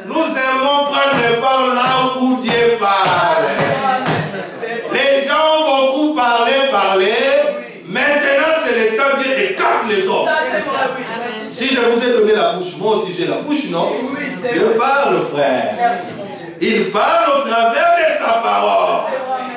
Nous aimons prendre les paroles là où Dieu parle. Les gens ont beaucoup parlé. Maintenant, c'est le temps de Dieu écarte les hommes. Ça c'est vrai, oui. Merci. Si je vous ai donné la bouche, moi aussi j'ai la bouche, non? Oui, c'est Dieu vrai. parle, frère. Merci, mon Dieu. Il parle au travers de sa parole.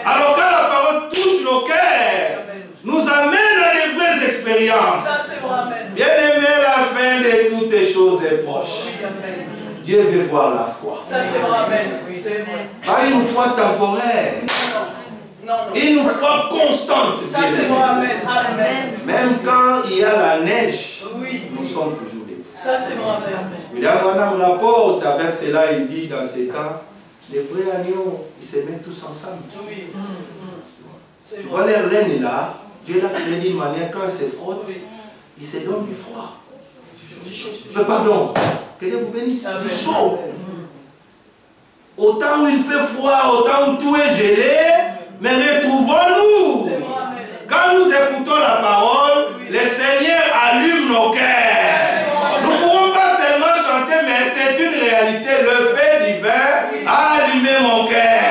Alors quand la parole touche nos cœurs, nous amène à des vraies expériences. Ça c'est vrai, amen. Bien aimé, la fin de toutes les choses est proche. Oui, amen. Dieu veut voir la foi. Ça c'est vrai, amen. Oui, c'est vrai. Pas une foi temporaire. Non. Une foi constante. Ça c'est vrai, amen. Amen. Même quand il y a la neige, Oui. nous sommes toujours libres. Ça c'est vrai, amen. William Branham rapporte avec cela, il dit dans ces cas, les vrais agneaux, ils se mettent tous ensemble. Oui. Tu vois leur laine là, Dieu l'a créé d'une manière, quand ils se frottent, ils se donnent du froid. Pardon, que Dieu vous bénisse, du chaud. Autant où il fait froid, autant où tout est gelé, mais retrouvons-nous. Quand nous écoutons la parole, le Seigneur allume nos cœurs. Nous ne pourrons pas seulement chanter, mais c'est une réalité. Le fait divin a allumé mon cœur.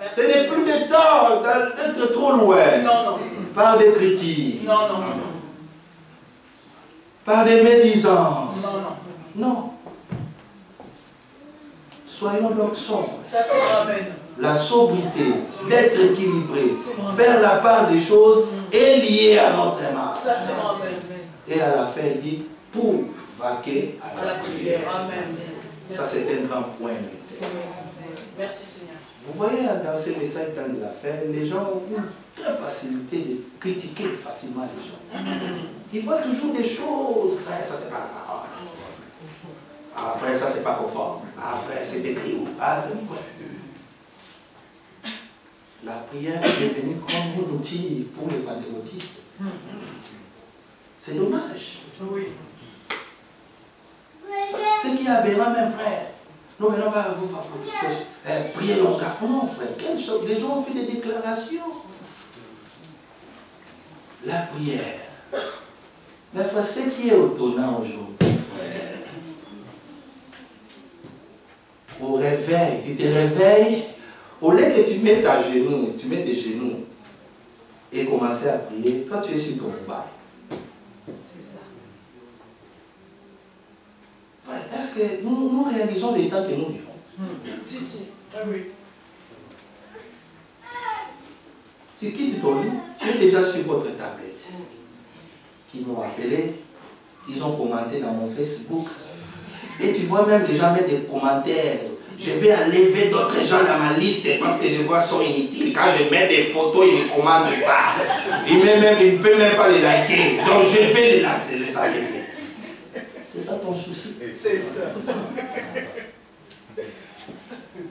Ce n'est plus le temps d'être trop loin. Non. Par des critiques. Non. Par des médisances. Non. Soyons donc sobres. Ça c'est vrai, amen. La sobriété, d'être équilibré, faire la part des choses est liée à notre âme. Ça c'est vrai, amen. Et à la fin, il dit, pour vaquer À la prière, amen. Ça, c'est un grand point. Merci Seigneur. Vous voyez, dans ces messages temps de la fin, les gens ont une vraie facilité de critiquer facilement les gens. Ils voient toujours des choses. Frère, ça, c'est pas la parole. Ah, frère, ça, c'est pas conforme. Ah, frère, c'est écrit où? Ah, c'est quoi? La prière est devenue comme un outil pour les pentecôtistes. C'est dommage. Oui. Ce qui est aberrant, même frère. Nous venons pas vous prier longtemps. Non, frère. Quelle chose? Les gens ont fait des déclarations. La prière. Mais frère, ce qui est étonnant aujourd'hui, frère, au réveil, tu te réveilles, au lieu que tu mettes à genoux, tu mets tes genoux et commencer à prier, toi tu es sur ton bas. Est-ce que nous réalisons les temps que nous vivons? Si. Oui. Tu quittes ton lit, tu es déjà sur votre tablette. Qui m'ont appelé, ils ont commenté dans mon Facebook. Et tu vois même les gens mettre des commentaires. Je vais enlever d'autres gens dans ma liste parce que je vois sont inutiles. Quand je mets des photos, ils ne commentent pas. Ils ne veulent même pas les liker. Donc je vais les enlever. C'est ça ton souci? C'est ça.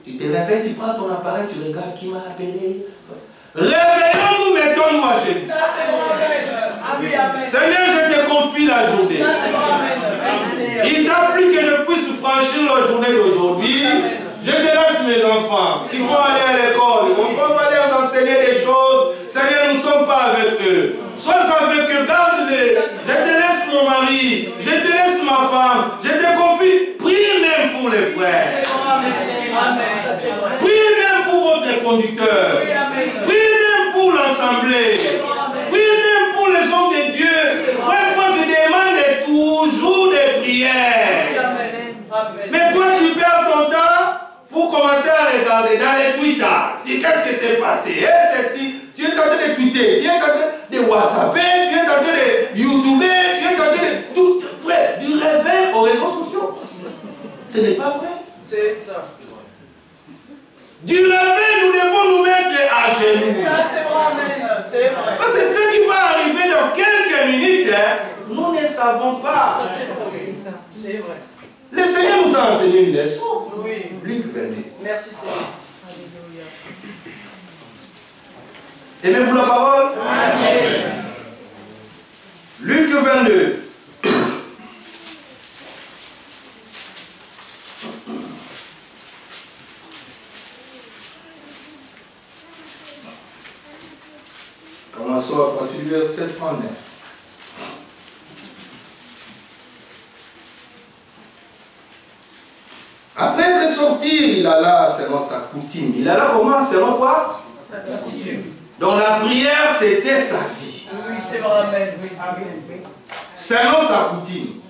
Tu te réveilles, tu prends ton appareil, tu regardes qui m'a appelé. Réveillons-nous, mettons-nous à genoux. Ça c'est vrai, amen. Seigneur, je te confie la journée. Ça c'est vrai, amen. Merci Seigneur. Il t'a plu que je puisse franchir la journée d'aujourd'hui. Je te laisse mes enfants. Ils vont aller à l'école. On va leur enseigner des choses. Seigneur, nous ne sommes pas avec eux. Sois avec eux, garde-les. Je te laisse mon mari. Je te laisse ma femme. Je te confie. Prie même pour les frères. C'est vrai, amen. Amen. Ça c'est vrai. Prie même pour votre conducteur. Oui, amen. Prie même pour l'assemblée. Prie même pour les hommes de Dieu. Frère, moi te demande toujours des prières. Oui, amen. Amen. Mais toi, tu perds ton temps pour commencer à regarder dans les Twitter. Qu'est-ce qui s'est passé? Et ceci, tu es en train de tweeter, tu es en train WhatsApper, tu es en train de YouTuber, tu es en train de tout, frère, du réveil aux réseaux sociaux. Ce n'est pas vrai. C'est ça. Du réveil, nous devons nous mettre à genoux. Ça, c'est vrai, amen. C'est vrai. Parce que ce qui va arriver dans quelques minutes, nous ne savons pas. Ça, c'est vrai. C'est vrai. Le Seigneur nous a enseigné une leçon. Oui. Luc 22. Merci, Seigneur. Aimez-vous la parole? Amen. Luc 22. Commençons à partir du verset 39. Après être sorti, il alla selon sa coutume. Il alla comment? Selon quoi? Sa coutume. Donc la prière, c'était sa vie. Oui, c'est vrai, amen. Oui, amen. Selon sa coutume.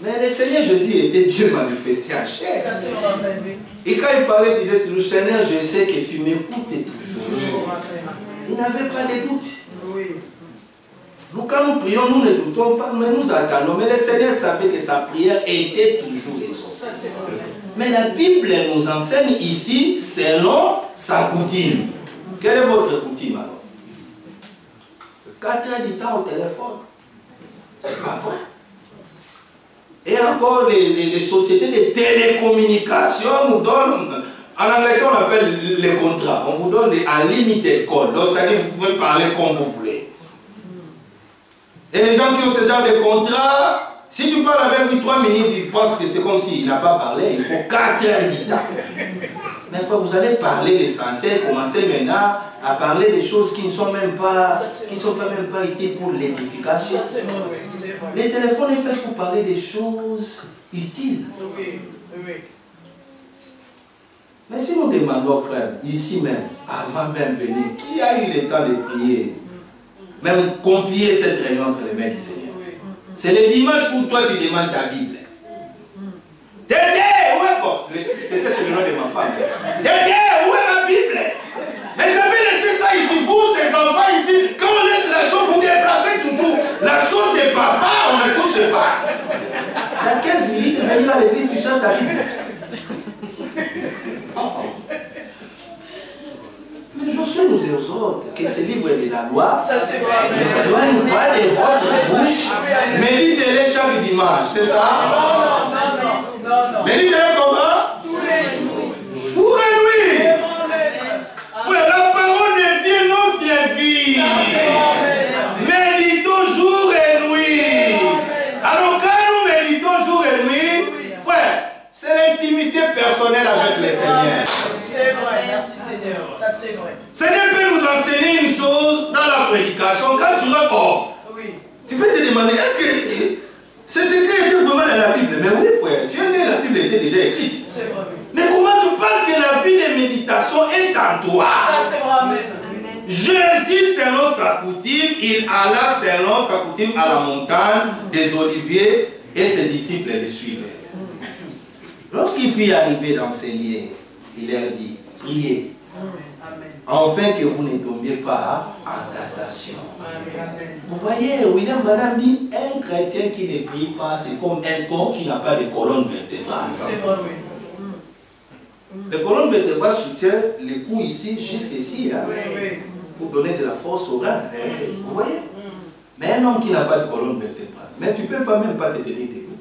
Mais le Seigneur Jésus était Dieu manifesté en chair. Ça, c'est vrai, amen. Et quand il parlait, il disait toujours, Seigneur, je sais que tu m'écoutes toujours. Il n'avait pas de doute. Oui. Nous, quand nous prions, nous ne doutons pas, mais nous attendons. Mais le Seigneur savait que sa prière était toujours exaucée. Ça, c'est vrai. Mais la Bible nous enseigne ici selon sa coutume. Quelle est votre coutume alors? 4 heures du temps au téléphone. C'est pas vrai. Et encore, les sociétés de télécommunications nous donnent, en anglais on appelle les contrats. On vous donne des unlimited calls. Donc c'est-à-dire que vous pouvez parler comme vous voulez. Et les gens qui ont ce genre de contrat, si tu parles avec lui 3 minutes, ils pensent que c'est comme s'il n'a pas parlé. Il faut 4 heures du temps. Mais vous allez parler l'essentiel, commencer maintenant à parler des choses qui ne sont même pas, même pas utiles pour l'édification. Le téléphone est fait pour parler des choses utiles. Oui, oui. Mais si nous demandons, frère, ici même, avant même venir, qui a eu le temps de prier, même confier cette réunion entre les mains du Seigneur? C'est le dimanche où toi tu demandes ta Bible. Tété, où est bon? Tété, c'est le nom de ma femme. Tété, où est ma Bible? Mais je vais laisser ça ici. Vous, ces enfants ici, quand on laisse la chose, vous déplacez toujours. La chose de papa, on ne touche pas. Dans 15 minutes, venir à l'église, tu chantes ta Bible. Mais Josué nous exhorte que ce livre est de la loi, ne s'éloigne pas de votre bouche. Méditez-les chaque dimanche, c'est ça? Non. Méditez-les comment? Tous les jours. Jour et nuit. Frère, la parole devient notre vie. Méditons jour et nuit. Alors quand nous méditons jour et nuit, frère, c'est l'intimité personnelle avec le Seigneur. C'est vrai, merci Seigneur. Ça c'est vrai. Seigneur peut nous enseigner une chose dans la prédication. Quand tu vas oui. Tu peux te demander, est-ce que c'est ce qui était vraiment dans la Bible? Mais oui, frère, tu es né, la Bible était déjà écrite. C'est vrai, oui. Mais comment tu penses que la vie de méditation est en toi? Ça c'est vrai, amen. Jésus, selon sa coutume, il alla selon sa coutume à la montagne des Oliviers et ses disciples les suivaient. Lorsqu'il fut arrivé dans ces lieux, il leur dit, priez, afin que vous ne tombiez pas en tentation. Vous voyez, William Branham dit, un chrétien qui ne prie pas, c'est comme un corps qui n'a pas de colonne vertébrale. C'est vrai, oui. La colonne vertébrale soutient les coups ici jusqu'ici, hein, Oui. pour donner de la force au rein. Vous voyez? Mais un homme qui n'a pas de colonne vertébrale, mais tu ne peux pas même pas te tenir debout.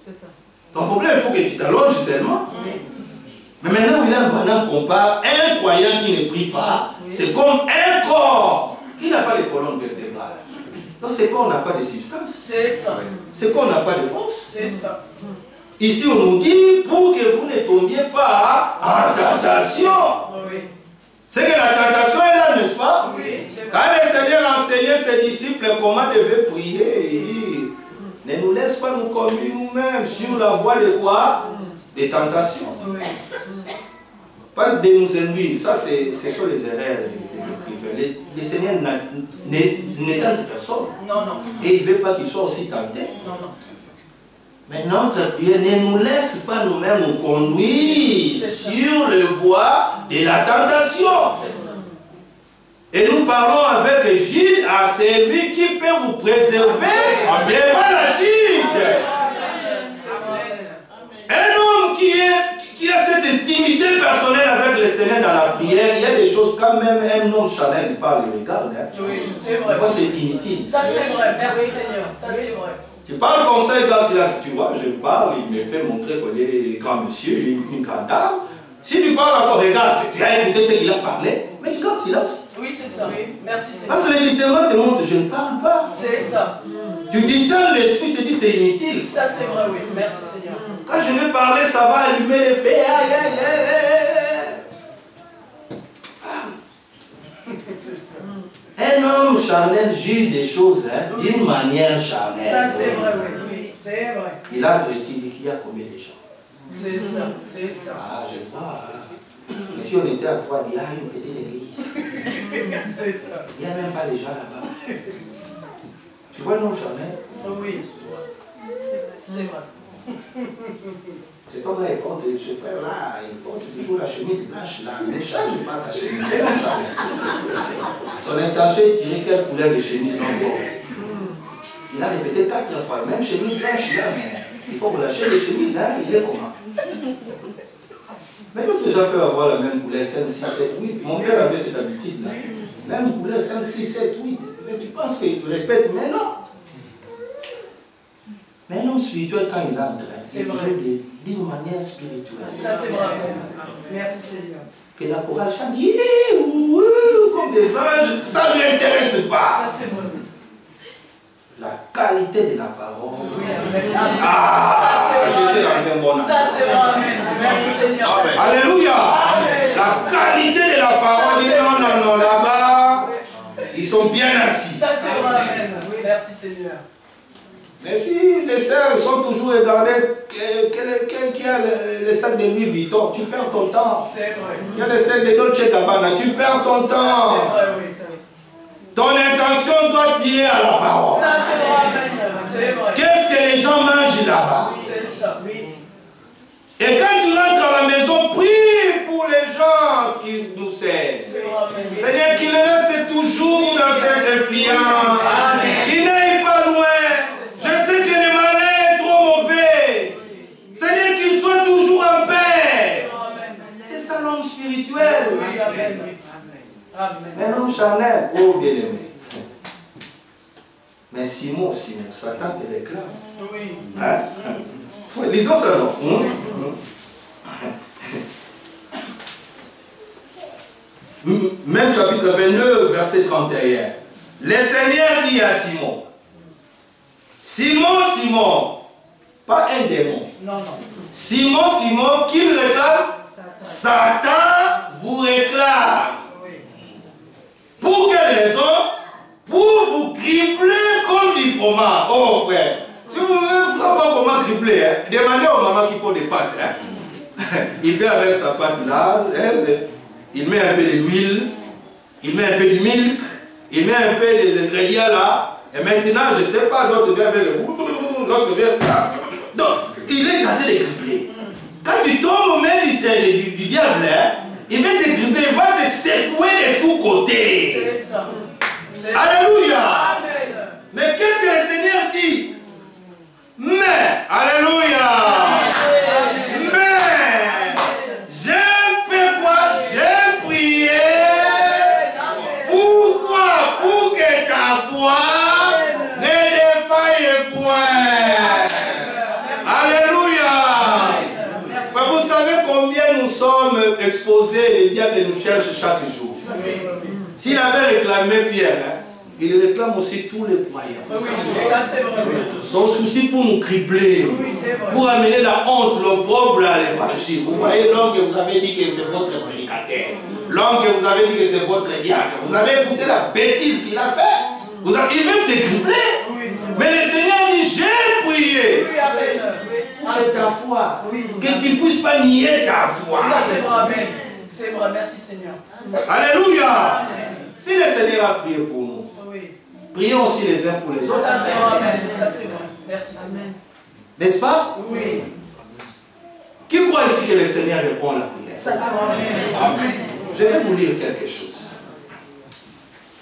C'est ça. Ton problème, il faut que tu t'allonges seulement. Mais maintenant, William Branham compare un croyant qui ne prie pas, c'est comme un corps qui n'a pas de colonne vertébrale. Donc, ce corps n'a pas de substance. C'est ça. Ce corps n'a pas de force. C'est ça. Ici, on nous dit pour que vous ne tombiez pas en tentation. Oui. C'est que la tentation est là, n'est-ce pas? Oui, c'est vrai. Quand le Seigneur enseignait ses disciples comment devaient prier, il dit, ne nous laisse pas nous conduire nous-mêmes sur la voie de quoi? Des tentations. Oui. Pas de nous induire, ça ce sont les erreurs des écrivains. Le Seigneur ne tente personne. Non. Et il ne veut pas qu'il soit aussi tenté. Non. Mais notre prière ne nous laisse pas nous-mêmes nous conduire sur le voie de la tentation. C'est ça. Et nous parlons avec Jude c'est lui qui peut vous préserver devant la chute. Un homme qui a cette intimité personnelle avec le Seigneur dans la prière, il y a des choses quand même, un homme charnel, il parle, il regarde. Hein. Oui, c'est vrai. Moi, c'est inutile. Ça, c'est vrai. Merci Seigneur. Ça, c'est vrai. Tu parles comme ça, et dans silence, tu vois, je parle, il me fait montrer qu'on est grand monsieur, il est une grande dame. Si tu parles encore, regarde, tu as écouté ce qu'il a parlé, mais tu gardes silence. Oui, c'est ça. Oui. Merci Seigneur. Parce que le discernement te montre, je ne parle pas. C'est ça. Tu discernes l'esprit, tu dis c'est inutile. Ça, c'est vrai, oui. Merci Seigneur. Quand je vais parler, ça va allumer les feux. C'est ça. Un homme charnel juge des choses d'une manière charnelle. Ça, c'est vrai, oui. C'est vrai. Il entre ici, il dit qu'il y a combien de gens? C'est ça. C'est ça. Ah, je vois. Et si on était à 3, il y a une petite église. C'est ça. Il n'y a même pas de gens là-bas. Tu vois un homme charnel? Oui. C'est vrai. Cet homme-là, il porte, ce frère-là, il porte toujours la chemise blanche là. Il ne change pas sa chemise. C'est un homme charnel. Son intention est de tirer quelle couleur de chemise l'on porte. Il a répété 4 fois, même chemise blanche là, mais il faut relâcher les chemises, hein, il est comment? Mais d'autres gens peuvent avoir la même couleur 5, 6, 7, 8. Mon père avait cette habitude là. Même couleur 5, 6, 7, 8. Mais tu penses qu'il répète, mais non. Mais un homme spirituel, quand il entre, il joue d'une manière spirituelle. Ça, c'est vrai. Merci Seigneur. Que la chorale chante, comme des anges, ça ne lui intéresse pas. Ça, c'est vrai. La qualité de la parole. Oui, amen. Ah, j'étais dans un bon âge. Ça, c'est vrai. Amen. Merci Seigneur. Amen. Alléluia. Amen. La qualité de la parole, dit non, là-bas, ils sont bien assis. Ça, c'est vrai. Amen. Oui, merci Seigneur. Mais si les sœurs sont toujours regardées, quelqu'un qui a le sac de Louis Vuitton, tu perds ton temps. C'est vrai. Il y a le sac de Dolce Gabbana, tu perds ton temps. C'est vrai, oui. Ton intention doit tirer à la parole. Ça, c'est vrai. Amen. C'est vrai. Qu'est-ce que les gens mangent là-bas? C'est ça, oui. Et quand tu rentres à la maison, prie pour les gens qui nous servent. C'est vrai. Amen. Seigneur, qu'ils restent toujours dans cette influence. Amen. Qu'ils n'aillent pas loin. Je sais que le malin est trop mauvais. Seigneur, qu'il soit toujours en paix. C'est ça l'homme spirituel. Oui, amen. Amen. Un homme charnel, oh bien-aimé. Mais Simon, Satan te réclame. Oui. Hein? Lisons ça donc. Même chapitre 29, verset 31. Le Seigneur dit à Simon, Simon, pas un démon. Non. Simon, qui le réclame? Satan vous réclame. Oui. Pour quelle raison? Pour vous cribler comme du fromage. Oh frère, si vous voulez savoir comment cribler, demandez aux mamans qui font des pâtes. Il fait avec sa pâte là, il met un peu d'huile, il met un peu de milk, il met un peu des ingrédients là, et maintenant, je ne sais pas, l'autre vient avec l'autre vient là. Donc, il est tenté de cribler. Quand tu tombes aux mains du diable, il va te cribler, il va te secouer de tous côtés. C'est ça. Alléluia. Amen. Mais qu'est-ce que le Seigneur dit? Mais, alléluia. Mais, j'ai fait quoi? J'ai prié. Pourquoi? Pour que ta foi ne défaille point. Alléluia. Mais vous savez combien nous sommes exposés, le diable nous cherche chaque jour. S'il avait réclamé Pierre, il réclame aussi tous les croyants. Oui, ça c'est vrai. Son souci pour nous cribler, pour amener la honte, l'opprobre à l'évangile. Vous voyez l'homme que vous avez dit que c'est votre prédicateur, l'homme que vous avez dit que c'est votre diacre. Vous avez écouté la bêtise qu'il a fait. Il veut te cribler. Mais le Seigneur dit, j'ai prié. Pour que ta foi, que tu ne puisses pas nier ta foi. Ça c'est vrai, amen. C'est vrai, merci Seigneur. Alléluia. Amen. Si le Seigneur a prié pour nous, prions aussi les uns pour les autres. Ça c'est vrai, amen. Ça c'est vrai. Merci Seigneur. N'est-ce pas? Oui. Qui croit ici que le Seigneur répond à la prière? Ça c'est vrai, amen. Amen. Je vais vous lire quelque chose.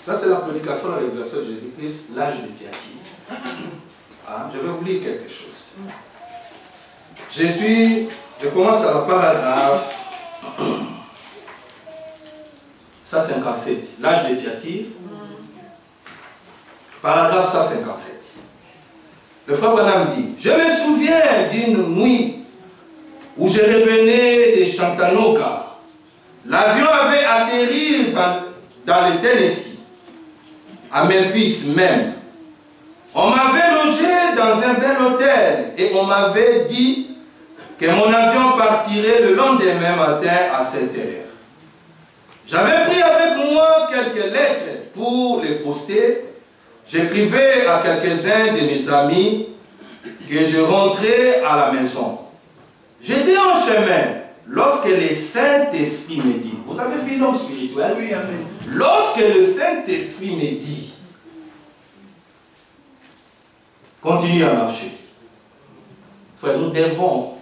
Vous Ça, c'est la prédication de la révélation de Jésus-Christ, l'âge de Thyatire. Hein? Je vais vous lire quelque chose. Je commence à la paragraphe 157, l'âge de Thyatire. Paragraphe 157. Le frère Branham dit, je me souviens d'une nuit où je revenais de Chattanooga. L'avion avait atterri dans le Tennessee, à Memphis même. On m'avait logé dans un bel hôtel et on m'avait dit que mon avion partirait le lendemain matin à 7 heures. J'avais pris avec moi quelques lettres pour les poster. J'écrivais à quelques-uns de mes amis que je rentrais à la maison. J'étais en chemin lorsque le Saint-Esprit me dit, vous avez vu l'homme spirituel? Oui, amen. Lorsque le Saint-Esprit me dit, continue à marcher. Frère, nous devons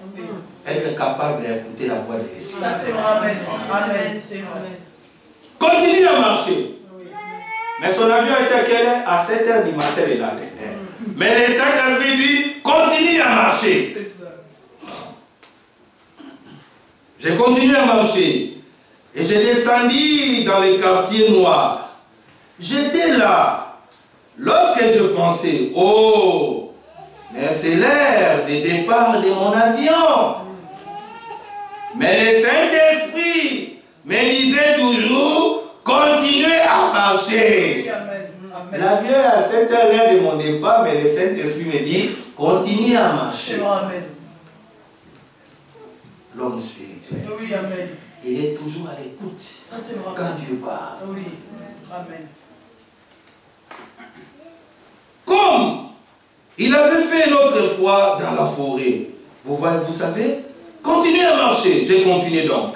être capables d'écouter la voix de l'Esprit. Ça c'est vrai, amen. Amen, c'est vrai. Continue à marcher. Mais son avion était à quelle heure? À 7 h du matin le lendemain. Mais le Saint-Esprit dit, continue à marcher. C'est ça. J'ai continué à marcher. Et j'ai descendu dans les quartiers noirs. J'étais là. Lorsque je pensais, oh, mais c'est l'heure de départ de mon avion. Mais le Saint-Esprit me disait toujours, continuez à marcher. Oui, amen. Amen. L'avion est à 7 h de mon départ, mais le Saint-Esprit me dit, continue à marcher. C'est vrai, amen. L'homme spirituel, Oui, amen. il est toujours à l'écoute Ça c'est vrai. quand Dieu parle. Oui, amen. Comme il avait fait l'autre fois dans la forêt. Vous savez, continuez à marcher. J'ai continué donc.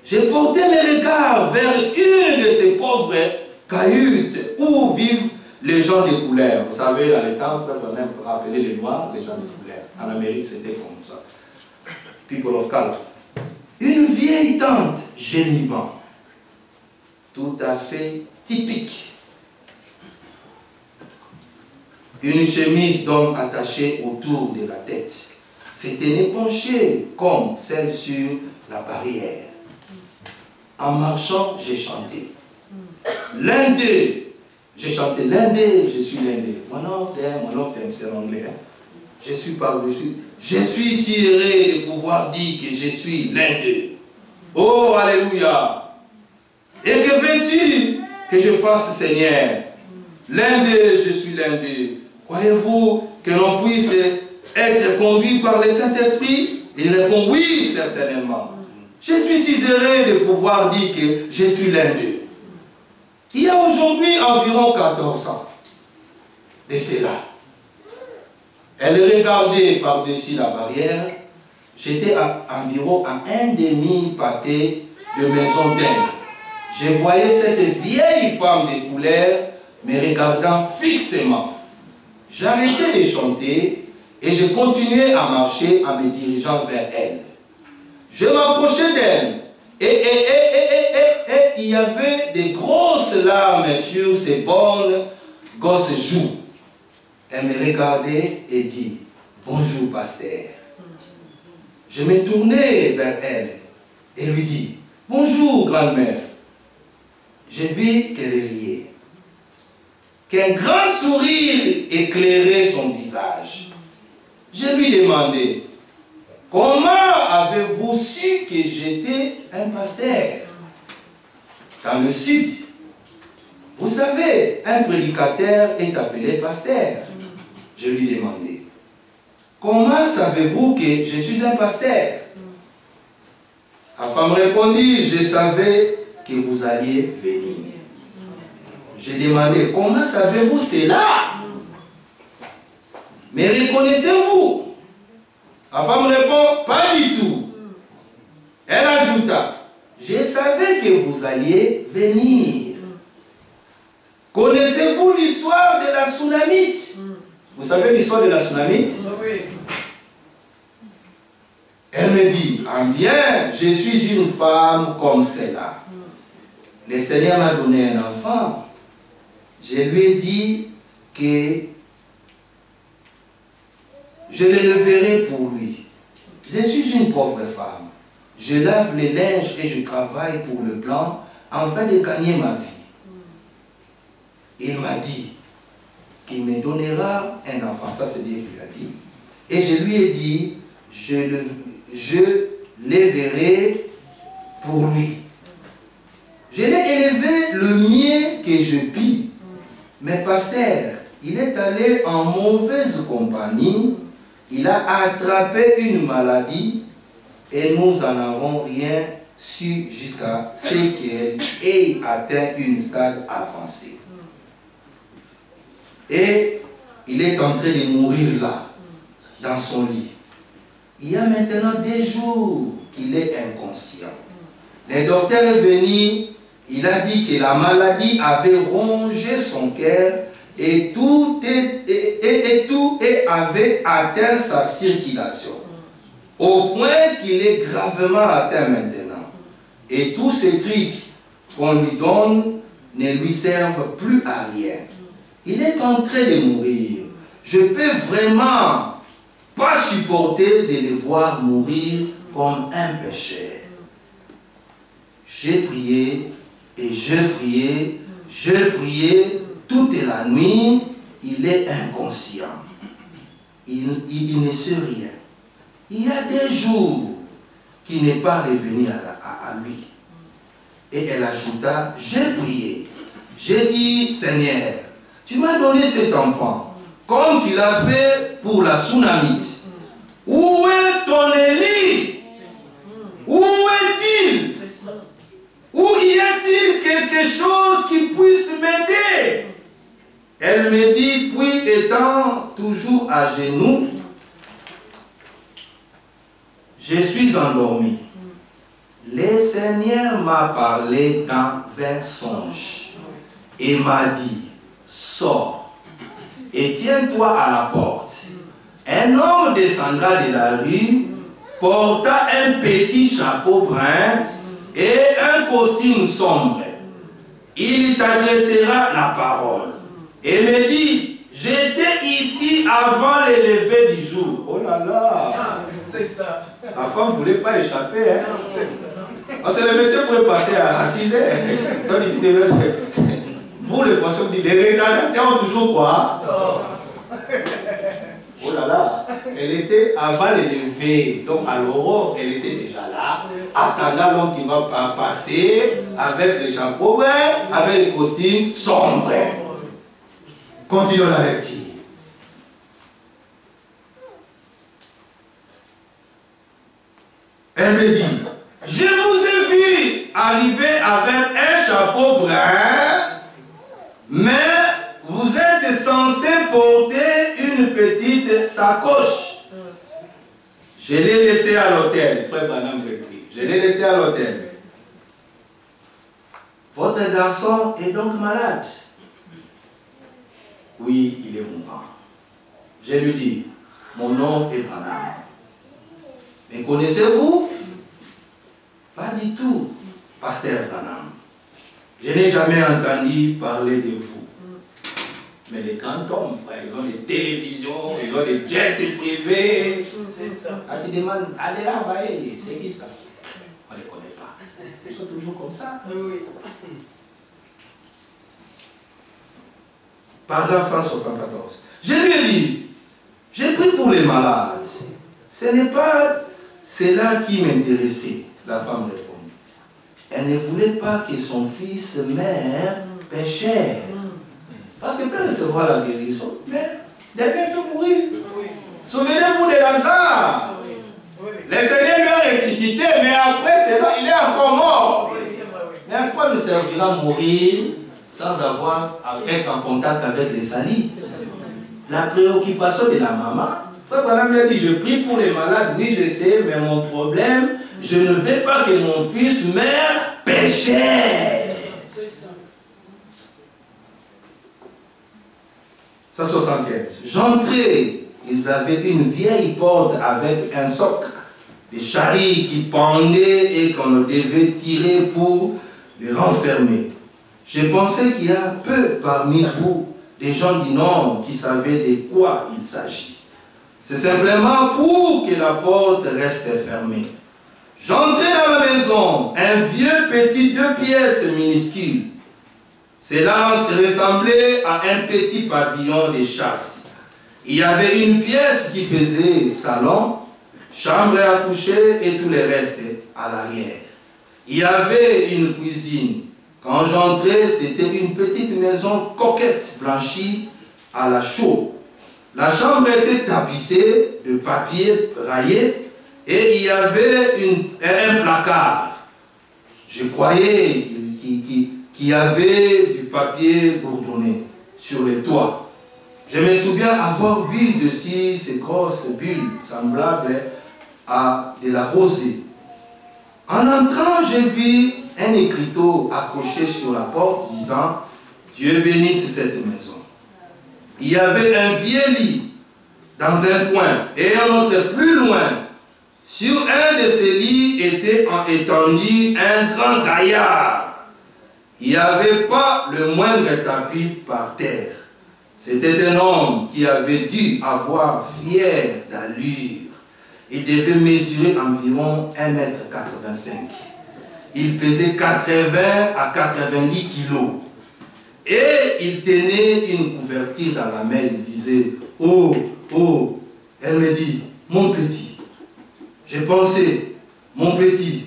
J'ai porté mes regards vers une de ces pauvres cahutes où vivent les gens de couleur. Vous savez, dans les temps, frère, on aime rappeler les noirs, les gens de couleur. En Amérique, c'était comme ça. People of color. Une vieille tante gémissant, tout à fait typique. Une chemise d'homme attachée autour de la tête. C'était penchée comme celle sur la barrière. En marchant, j'ai chanté. L'un d'eux, j'ai chanté. L'un d'eux, je suis l'un d'eux. One of them, c'est en anglais. Hein? Je suis par-dessus. Je suis si heureux de pouvoir dire que je suis l'un d'eux. Oh, alléluia. Et que veux-tu que je fasse, Seigneur? L'un d'eux, je suis l'un d'eux. Croyez-vous que l'on puisse être conduit par le Saint-Esprit? Il répond oui, certainement. Je suis si heureux de pouvoir dire que je suis l'un d'eux. Il y a aujourd'hui environ 14 ans de cela. Elle regardait par-dessus la barrière. J'étais environ à un demi-pâté de maison d'Inde. Je voyais cette vieille femme de couleur me regardant fixement. J'arrêtais de chanter et je continuais à marcher en me dirigeant vers elle. Je m'approchais d'elle et il y avait des grosses larmes sur ses bonnes grosses joues. Elle me regardait et dit, bonjour pasteur. Je me tournais vers elle et lui dis, bonjour grand-mère. J'ai vu qu'elle riait. Qu'un grand sourire éclairait son visage. Je lui demandai, comment avez-vous su que j'étais un pasteur? Dans le sud, vous savez, un prédicateur est appelé pasteur. Je lui demandai, comment savez-vous que je suis un pasteur? La femme répondit, je savais que vous alliez venir. J'ai demandé, comment savez-vous cela? Mais reconnaissez-vous? La femme répond, pas du tout. Elle ajouta, je savais que vous alliez venir. Connaissez-vous l'histoire de la Sunamite? Vous savez l'histoire de la Sunamite? Oui. Elle me dit, ah bien, je suis une femme comme celle-là. Le Seigneur m'a donné un enfant je lui ai dit que je l'éleverai pour lui. Je suis une pauvre femme. Je lave les linges et je travaille pour le blanc afin de gagner ma vie. Il m'a dit qu'il me donnera un enfant. Ça, c'est Dieu qui l'a dit. Et je lui ai dit, je l'éleverai pour lui. Je l'ai élevé le mieux que je puis. Mais pasteur, il est allé en mauvaise compagnie. Il a attrapé une maladie et nous n'en avons rien su jusqu'à ce qu'elle ait atteint une stade avancée. Et il est en train de mourir là, dans son lit. Il y a maintenant des jours qu'il est inconscient. Le docteur est venu, il a dit que la maladie avait rongé son cœur et tout avait atteint sa circulation. Au point qu'il est gravement atteint maintenant. Et tous ces trucs qu'on lui donne ne lui servent plus à rien. Il est en train de mourir. Je peux vraiment pas supporter de le voir mourir comme un pécheur. J'ai prié et je priais toute la nuit. Il est inconscient. Il ne sait rien. Il y a des jours qu'il n'est pas revenu à lui. Et elle ajouta, j'ai prié. J'ai dit, Seigneur, tu m'as donné cet enfant, comme tu l'as fait pour la Sunamite. Où est ton Élie? Où est-il? Où y a-t-il quelque chose qui puisse m'aider? Elle me dit, puis étant toujours à genoux, je suis endormi. Le Seigneur m'a parlé dans un songe et m'a dit, sors et tiens-toi à la porte. Un homme descendra de la rue, porta un petit chapeau brun et un costume sombre. Il t'adressera la parole et me dit, j'étais ici avant le lever du jour. Oh là là! C'est ça. La femme ne voulait pas échapper. Hein? Parce que le monsieur pouvait passer à 6 heures. Vous, les Français, vous dites, les retardataires ont toujours quoi? Oh là là, elle était avant le lever. Donc à l'aurore, elle était déjà là, attendant l'homme qui va passer avec les chapeaux brun, avec les costumes sombres. Continuons la lecture. Elle me dit, je vous ai vu arriver avec un chapeau brun, mais vous êtes censé porter une petite sacoche. Je l'ai laissé à l'hôtel, frère Branham reprit. Je l'ai laissé à l'hôtel. Votre garçon est donc malade. Oui, il est mourant. Je lui dis, mon nom est Branham. Mais connaissez-vous? Pas du tout, pasteur Branham. Je n'ai jamais entendu parler de vous. Mais les grands hommes, frère, ils ont des télévisions, ils ont des jets privés. C'est ça. Quand tu demandes, allez là, voyez, c'est qui ça? On ne les connaît pas. Ils sont toujours comme ça. Oui. Paragraphe 174. Je lui ai dit, j'ai pris pour les malades. Ce n'est pas cela qui m'intéressait. La femme répond. Elle ne voulait pas que son fils meure pécheur. Parce que peut recevoir la guérison, mais demain peut mourir. Souvenez-vous de Lazare. Le Seigneur lui a ressuscité, mais après cela, il est encore mort. Mais à quoi nous servira mourir sans avoir à être en contact avec les salis? La préoccupation de la maman. Frère Branham lui a dit, je prie pour les malades, oui je sais, mais mon problème, je ne veux pas que mon fils meure pécheur. 175. J'entrais, ils avaient une vieille porte avec un soc, des charries qui pendaient et qu'on devait tirer pour les renfermer. Je pensais qu'il y a peu parmi vous des gens du Nord qui savaient de quoi il s'agit. C'est simplement pour que la porte reste fermée. J'entrais dans la maison, un vieux petit 2 pièces minuscule. Cela ressemblait à un petit pavillon de chasse. Il y avait une pièce qui faisait salon, chambre à coucher et tout le reste à l'arrière. Il y avait une cuisine. Quand j'entrais, c'était une petite maison coquette, blanchie à la chaux. La chambre était tapissée de papier raillé et il y avait un placard. Je croyais qu'il y avait du papier bourdonné sur le toit. Je me souviens avoir vu dessus ces grosses bulles semblables à de la rosée. En entrant, j'ai vu un écriteau accroché sur la porte disant « Dieu bénisse cette maison ». Il y avait un vieux lit dans un coin et un autre plus loin. Sur un de ces lits était étendu un grand gaillard. Il n'y avait pas le moindre tapis par terre. C'était un homme qui avait dû avoir fière d'allure. Il devait mesurer environ 1,85 m. Il pesait 80 à 90 kilos. Et il tenait une couverture dans la main. Il disait, « Oh, oh !» Elle me dit, « Mon petit !» J'ai pensé, « Mon petit !»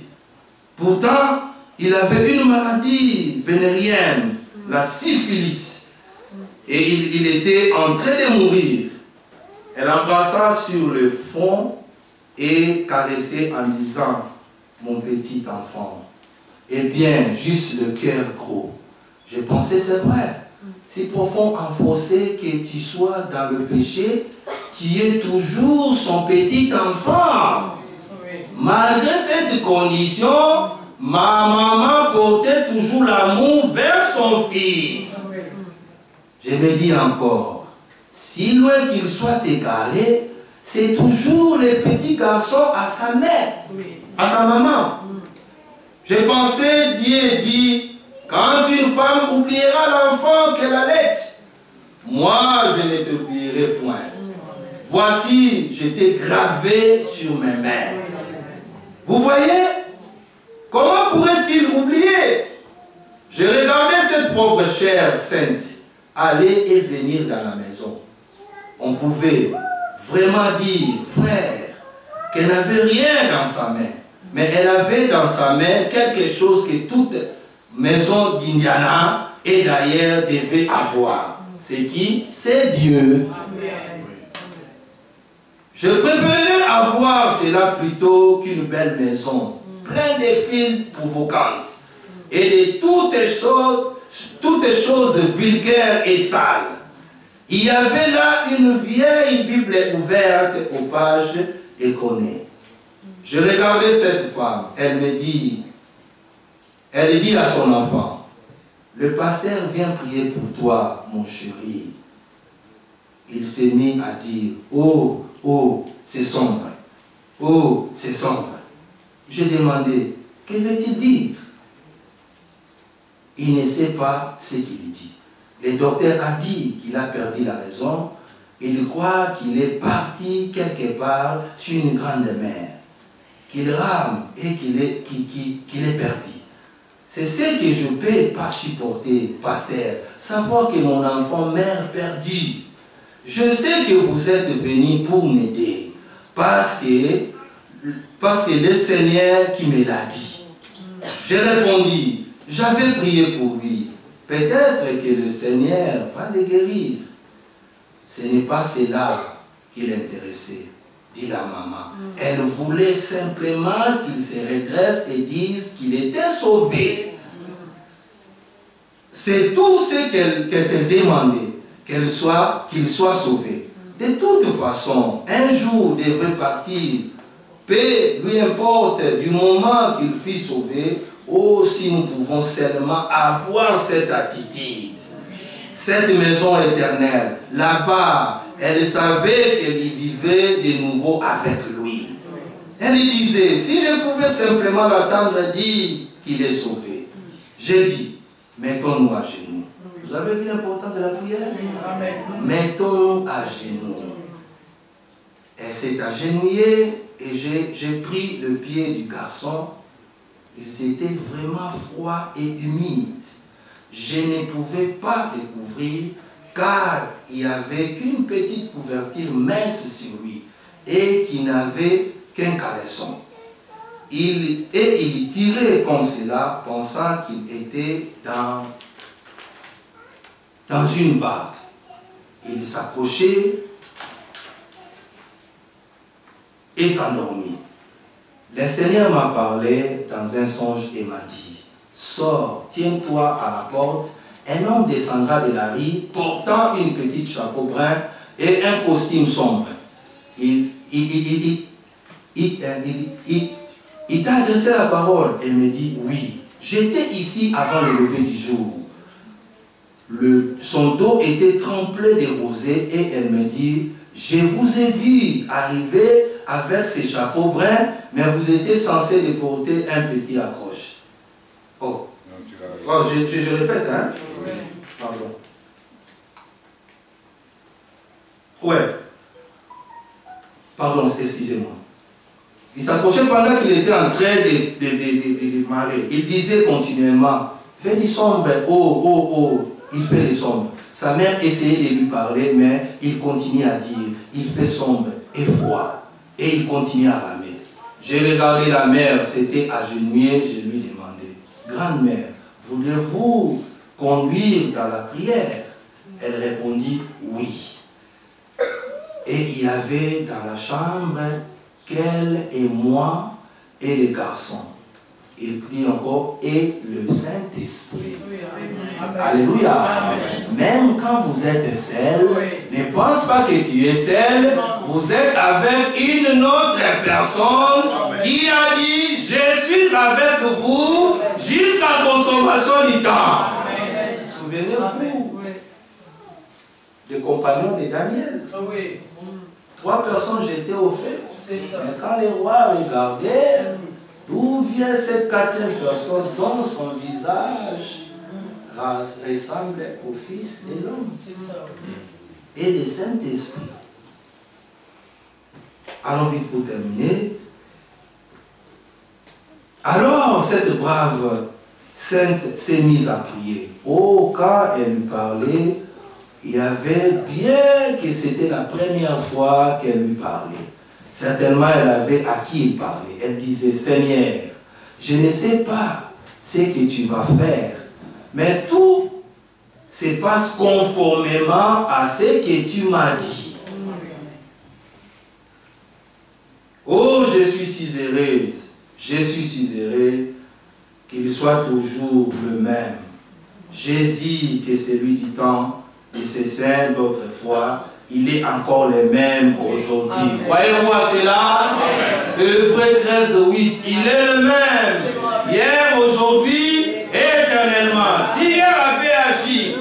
Pourtant, il avait une maladie vénérienne, la syphilis. Et il était en train de mourir. Elle embrassa sur le front et caressait en disant, « Mon petit enfant !» Eh bien, juste le cœur gros. Je pensais, c'est vrai. Si profond enfoncé que tu sois dans le péché, tu es toujours son petit enfant. Malgré cette condition, ma maman portait toujours l'amour vers son fils. Je me dis encore, si loin qu'il soit égaré, c'est toujours le petit garçon à sa mère, à sa maman. Je pensais, Dieu dit, quand une femme oubliera l'enfant qu'elle allait, moi je ne t'oublierai point. Voici, je t'ai gravé sur mes mains. Vous voyez, comment pourrait-il oublier? Je regardais cette pauvre chair sainte aller et venir dans la maison. On pouvait vraiment dire, frère, qu'elle n'avait rien dans sa main. Mais elle avait dans sa main quelque chose que toute maison d'Indiana et d'ailleurs devait avoir. C'est qui? C'est Dieu. Je préférais avoir cela plutôt qu'une belle maison, pleine de fils provocantes et de toutes choses vulgaires et sales. Il y avait là une vieille Bible ouverte aux pages éconnées. Je regardais cette femme, elle dit à son enfant, le pasteur vient prier pour toi, mon chéri. Il s'est mis à dire, oh, oh, c'est sombre. Oh, c'est sombre. J'ai demandé, que veut-il dire? Il ne sait pas ce qu'il dit. Le docteur a dit qu'il a perdu la raison. Il croit qu'il est parti quelque part sur une grande mer. Qu'il rame et qu'il est perdu. C'est ce que je ne peux pas supporter, pasteur. Savoir que mon enfant meurt perdu. Je sais que vous êtes venu pour m'aider. Parce que le Seigneur qui me l'a dit. J'ai répondu, j'avais prié pour lui. Peut-être que le Seigneur va le guérir. Ce n'est pas cela qui l'intéressait, dit la maman. Elle voulait simplement qu'il se redresse et dise qu'il était sauvé. C'est tout ce qu'elle demandait, qu'il soit sauvé. De toute façon, un jour devrait partir. Peu lui importe du moment qu'il fut sauvé, ou si nous pouvons seulement avoir cette attitude. Cette maison éternelle, là-bas, elle savait qu'elle y vivait de nouveau avec lui. Elle disait, si je pouvais simplement l'attendre dire qu'il est sauvé. J'ai dit, Mettons-nous à genoux. Vous avez vu l'importance de la prière? Amen. Mettons-nous à genoux. Elle s'est agenouillée et j'ai pris le pied du garçon. Ils étaient vraiment froids et humides. Je ne pouvais pas les couvrir car il n'y avait qu'une petite couverture mince sur lui et qui n'avait qu'un caleçon. Il tirait comme cela, pensant qu'il était dans une barque. Il s'approchait et s'endormit. Le Seigneur m'a parlé dans un songe et m'a dit, sors, tiens-toi à la porte. Un homme descendra de la rue portant une petite chapeau brun et un costume sombre. Il t'a adressé la parole et me dit, oui, j'étais ici avant le lever du jour. Son dos était trempé de rosée et elle me dit, je vous ai vu arriver avec ces chapeaux bruns, mais vous étiez censé les porter un petit accroche. Oh, je répète, hein? Pardon. Ouais. Pardon, excusez-moi. Il s'approchait pendant qu'il était en train de marrer. Il disait continuellement, fais du sombre, oh, oh, oh. Il fait le sombre. Sa mère essayait de lui parler, mais il continue à dire, il fait sombre et froid. Et il continue à ramer. J'ai regardé la mère, c'était agenouillée, je lui demandais, grand-mère, voulez-vous conduire dans la prière? Elle répondit, oui. Et il y avait dans la chambre qu'elle et moi et les garçons. Il dit encore, et le Saint-Esprit. Alléluia. Amen. Même quand vous êtes seul, ne pense pas que tu es seul. Vous êtes avec une autre personne qui a dit, je suis avec vous jusqu'à consommation du temps. Souvenez-vous des compagnons de Daniel. 3 personnes jetaient au feu. Mais quand les rois regardaient, d'où vient cette 4e personne dont son visage ressemble au Fils de l'homme? Et le Saint-Esprit. Allons vite pour terminer. Alors, cette brave sainte s'est mise à prier. Oh, quand elle lui parlait, il y avait bien que c'était la première fois qu'elle lui parlait. Certainement, elle avait à qui il parlait. Elle disait, Seigneur, je ne sais pas ce que tu vas faire, mais tout se passe conformément à ce que tu m'as dit. Oh, je suis si heureuse, je suis si heureux qu'il soit toujours le même. Jésus, que celui du temps de ses saints d'autrefois, il est encore le même aujourd'hui. Voyez-vous à cela? Hébreux 13, 8. Il est le même. Hier, aujourd'hui, éternellement. Si hier avait agi,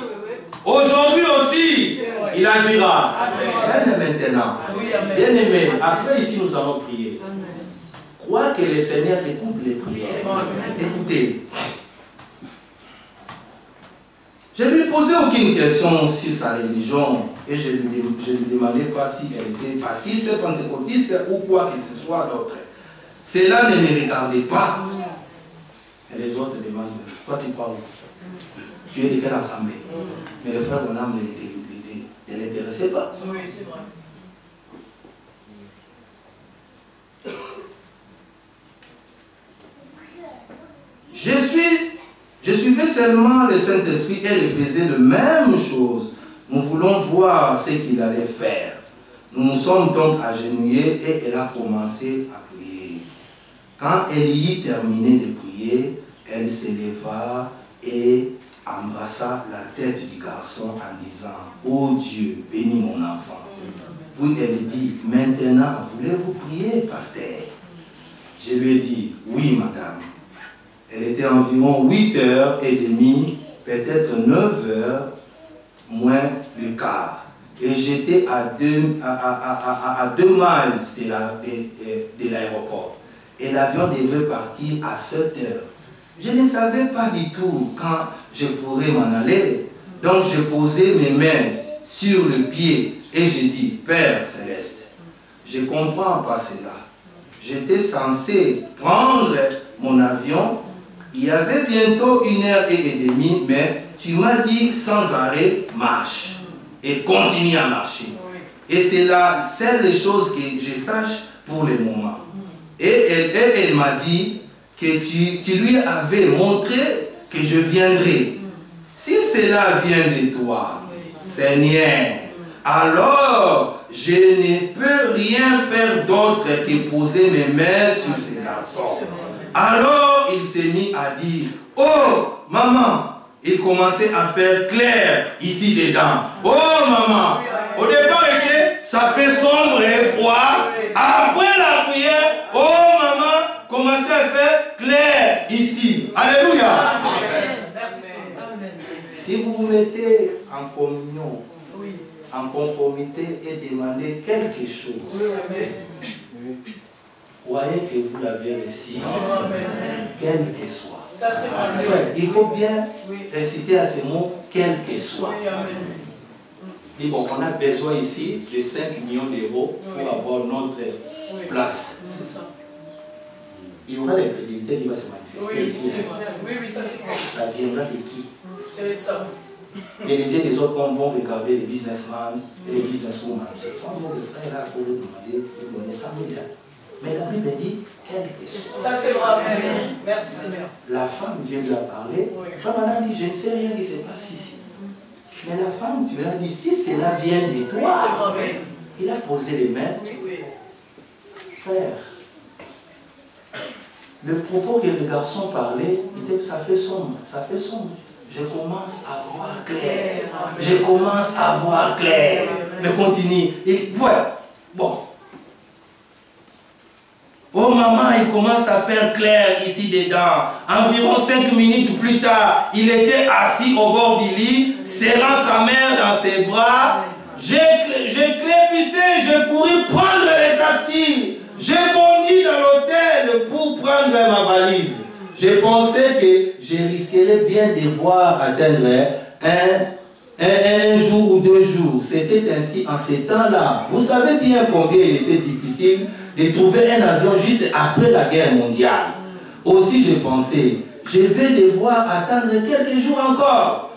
aujourd'hui aussi, il agira. Bien maintenant. Bien aimé, après ici, nous allons prier. Crois que le Seigneur écoute les prières. Écoutez. Je ne lui posais aucune question sur sa religion et je ne lui demandais pas si elle était baptiste, pentecôtiste ou quoi que ce soit d'autre. Cela ne me regardait pas. Et les autres demandent, toi tu crois où? Tu es de quelle assemblée? Mais le frère Bonham ne l'intéressait pas. Oui, c'est vrai. Je suivais seulement le Saint-Esprit et il faisait la même chose. Nous voulons voir ce qu'il allait faire. Nous nous sommes donc agenouillés et elle a commencé à prier. Quand elle y eut terminé de prier, elle s'éleva et embrassa la tête du garçon en disant, oh Dieu, bénis mon enfant. Puis elle dit, maintenant, voulez-vous prier, pasteur? Je lui ai dit, oui, madame. Elle était environ 8h30, peut-être 9h, moins le quart. Et j'étais à 2 miles de l'aéroport. Et l'avion devait partir à 7h. Je ne savais pas du tout quand je pourrais m'en aller. Donc je posais mes mains sur le pied et je dis, Père Céleste, je ne comprends pas cela. J'étais censé prendre mon avion. Il y avait bientôt 1h30, mais tu m'as dit sans arrêt, marche. Et continue à marcher. Et c'est la seule chose que je sache pour le moment. Et elle m'a dit que tu lui avais montré que je viendrai. Si cela vient de toi, Seigneur, alors je ne peux rien faire d'autre que poser mes mains sur ce garçon. Alors il s'est mis à dire, oh maman, il commençait à faire clair ici dedans. Oh maman, au départ ça fait sombre et froid. Après la prière, oh maman, commençait à faire clair ici. Alléluia. Si vous vous mettez en communion, en conformité et demandez quelque chose, croyez que vous l'avez reçu, quel que soit. Enfin, il faut bien réciter à ce mot, quel que soit. Et bon, on a besoin ici de 5 millions d'euros pour avoir notre place. Il y aura des crédibilités qui vont se manifester ici. Ça viendra de qui? Et les uns des autres vont regarder les businessmen et les businesswomen. C'est toi, mon frère, là, pour lui demander de donner 100 000. Mais la Bible dit, quelle question. Ça c'est vrai. Merci Seigneur. La femme vient de la parler. Comme elle a dit, je ne sais rien qui se passe ici. Mais la femme, tu lui as dit, si cela vient de toi, il a posé les mains. Frère, le propos que le garçon parlait, ça fait sombre, ça fait sombre. Je commence à voir clair. Je commence à voir clair. Mais continue. Voilà. Bon. Oh maman, il commence à faire clair ici dedans. Environ 5 minutes plus tard, il était assis au bord du lit, serrant sa mère dans ses bras. J'ai clépissé, je courus prendre le taxi. J'ai bondi dans l'hôtel pour prendre ma valise. Je pensais que je risquerais bien de voir atteindre un jour ou 2 jours. C'était ainsi en ces temps-là. Vous savez bien combien il était difficile de trouver un avion juste après la guerre mondiale. Aussi je pensais, je vais devoir attendre quelques jours encore.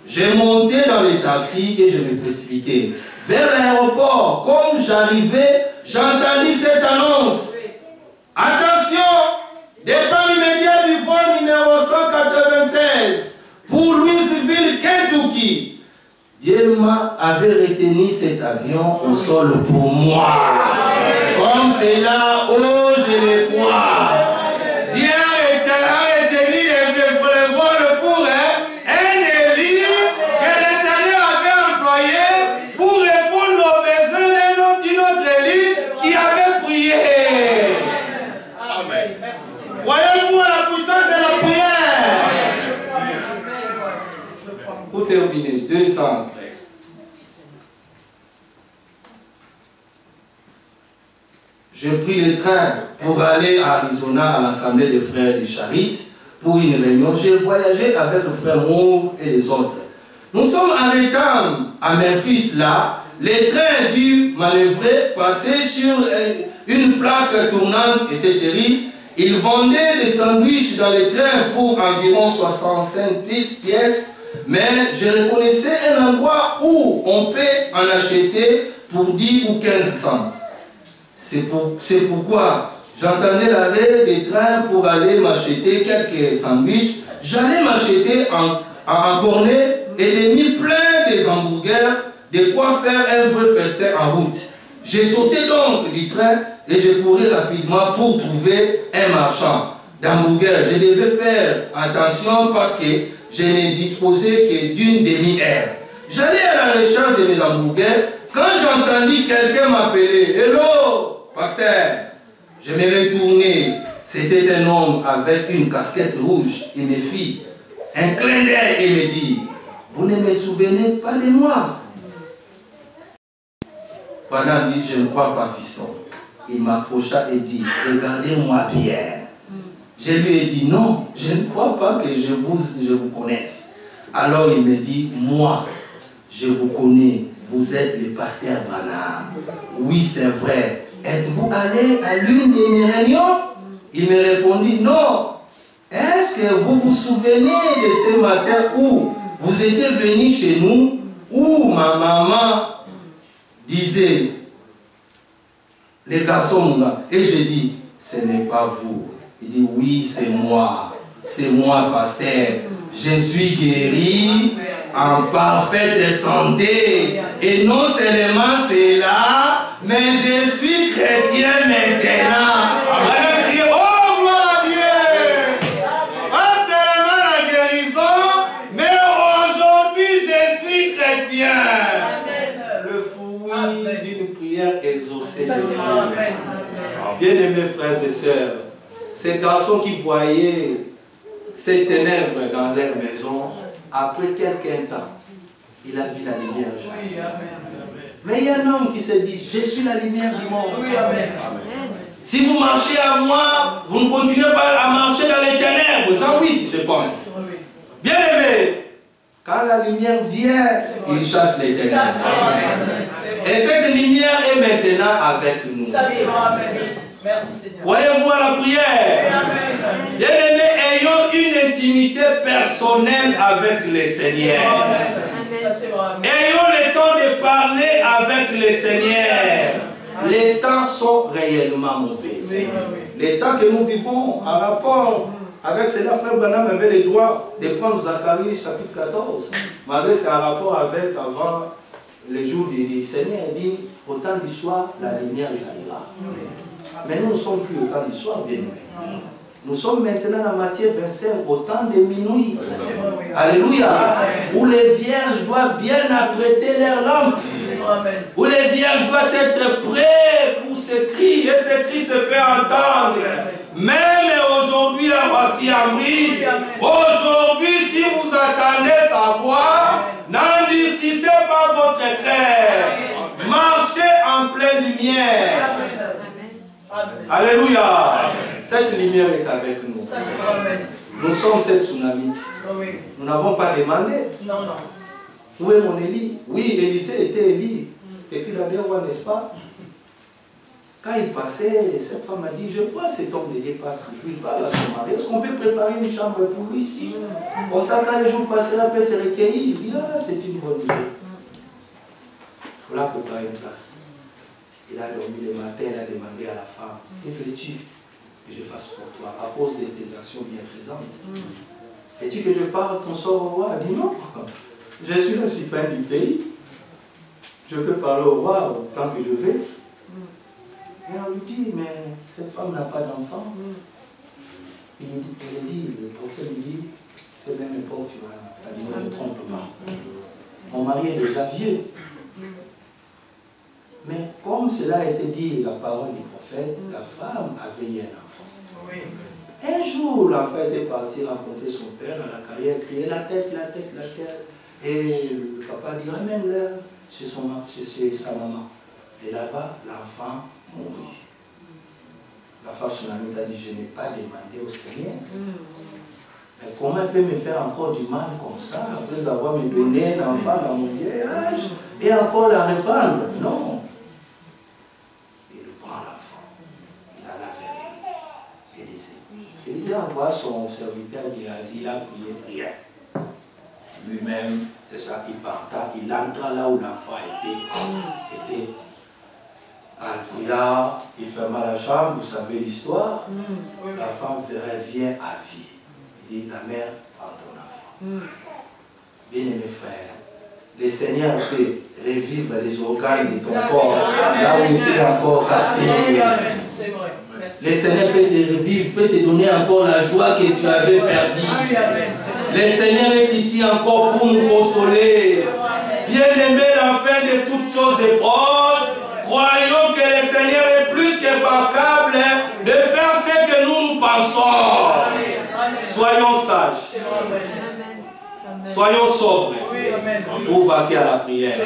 J'ai monté dans le taxi et je me précipitais vers l'aéroport. Comme j'arrivais, j'entendis cette annonce. Attention, départ immédiat du vol numéro 196 pour Louisville, Kentucky. Dieu m'avait retenu cet avion au sol pour moi. Comme c'est là où je le crois. Dieu a retenu le vol pour un élu que le Seigneur avait employé pour répondre aux besoins d'une autre élu qui avait prié. Amen. Voyez-vous à la puissance de la prière. Pour terminer, 200 après. J'ai pris le train pour aller à Arizona à l'Assemblée des frères du Charit pour une réunion. J'ai voyagé avec le frère Moore et les autres. Nous sommes arrêtés à Memphis là. Les trains dû manœuvrer, passer sur une plaque tournante, etc. Ils vendaient des sandwichs dans les trains pour environ 65 pièces. Mais je reconnaissais un endroit où on peut en acheter pour 10 ou 15 cents. C'est pourquoi j'entendais l'arrêt des trains pour aller m'acheter quelques sandwichs. J'allais m'acheter en cornet et des mis plein des hamburgers, de quoi faire un vrai festin en route. J'ai sauté donc du train et j'ai couru rapidement pour trouver un marchand d'hamburgers. Je devais faire attention parce que je n'ai disposé que d'une demi-heure. J'allais à la recherche de mes hamburgers quand j'entendis quelqu'un m'appeler. Hello, pasteur. Je me retournai. C'était un homme avec une casquette rouge. Il me fit un clin d'œil et me dit, vous ne me souvenez pas de moi? Pendant dit, je ne crois pas, fiston. Il m'approcha et dit, regardez-moi bien. Je lui ai dit, non, je ne crois pas que je vous connaisse. Alors il me dit, moi, je vous connais, vous êtes le pasteur Branham. Oui, c'est vrai. Êtes-vous allé à l'une de mes réunions? Il me répondit, non. Est-ce que vous vous souvenez de ce matin où vous étiez venu chez nous, où ma maman disait, les garçons, et je dis, ce n'est pas vous. Il dit, oui, c'est moi, pasteur. Je suis guéri en parfaite santé. Et non seulement c'est là, mais je suis chrétien maintenant. Voilà, crier, oh, gloire à Dieu! Pas seulement la guérison, mais aujourd'hui je suis chrétien. Le fruit d'une prière exaucée. Bien-aimés frères et sœurs, ces garçons qui voyaient ces ténèbres dans leur maison, après quelques temps, il a vu la lumière jaillir. Mais il y a un homme qui s'est dit, je suis la lumière du monde. Amen. Si vous marchez à moi, vous ne continuez pas à marcher dans les ténèbres. Jean 8, je pense. Bien aimé, quand la lumière vient, il chasse les ténèbres. Et cette lumière est maintenant avec nous. Merci Seigneur. Voyez-vous à la prière. Bien aimé, ayons une intimité personnelle avec le Seigneur. Ayons le temps de parler avec le Seigneur. Les temps sont réellement mauvais. Les temps que nous vivons en rapport avec cela, frère Branham avait le droit de prendre Zacharie chapitre 14. Malgré c'est en rapport avec avant les jours du Seigneur. Il dit, au temps du soir, la lumière jaillira. Mais nous ne sommes plus au temps du soir, bien aimés. Nous sommes maintenant dans Matthieu 25, au temps de minuit. Alléluia. Où les vierges doivent bien apprêter leurs lampes. Où les vierges doivent être prêts pour ce cri. Et ce cri se fait entendre. Même aujourd'hui, voici Ambry. Aujourd'hui, si vous attendez sa voix, n'endurcissez pas votre cœur. Marchez en pleine lumière. Alléluia. Cette lumière est avec nous. Nous sommes cette tsunami. Nous n'avons pas demandé. Où est mon Élie? Oui, Élisée était Élie. C'était plus la dernière fois, n'est-ce pas? Quand il passait, cette femme a dit, je vois cet homme de Dieu passe toujours, il parle à son mari. Est-ce qu'on peut préparer une chambre pour lui ici? On sait quand les jours passera, peut se recueillir. Il dit, ah, c'est une bonne idée. Voilà préparer une place. Il a dormi le matin, il a demandé à la femme, que veux-tu que je fasse pour toi à cause de tes actions bienfaisantes? Veux-tu que je parle ton sort au roi? Elle dit non, je suis le citoyen du pays. Je peux parler au roi autant que je veux. Et on lui dit, mais cette femme n'a pas d'enfant. Elle dit, le prophète lui dit, c'est même n'importe tu vas. Elle dit, ne me trompe pas. Mon mari est déjà vieux. Mais comme cela a été dit, la parole du prophète, la femme avait eu un enfant. Un jour, l'enfant était parti rencontrer son père dans la carrière, crier la tête, la tête, la tête. Et le papa dit, ramène-le chez sa maman. Et là-bas, l'enfant mourut. La femme tsunami a dit, je n'ai pas demandé au Seigneur. Mais comment elle peut me faire encore du mal comme ça, après avoir me donné un enfant dans mon vieil âge, et encore la répandre? Non. Élisée envoie son serviteur Géasi, il a prié rien. Lui-même, c'est ça, il parta, il entra là où l'enfant était. Il pria, il ferma la chambre, vous savez l'histoire. La femme revient à vie. Il dit, la mère prend ton enfant. Bien-aimés frères, le Seigneur peut revivre les organes de ton corps, là où il était encore cassé. C'est vrai. Le Seigneur peut te revivre, peut te donner encore la joie que tu avais perdue. Le Seigneur est ici encore pour nous consoler. Bien-aimé, la fin de toutes choses est proche. Croyons que le Seigneur est plus que capable de faire ce que nous pensons. Soyons sages. Soyons sobres pour vaquer à la prière.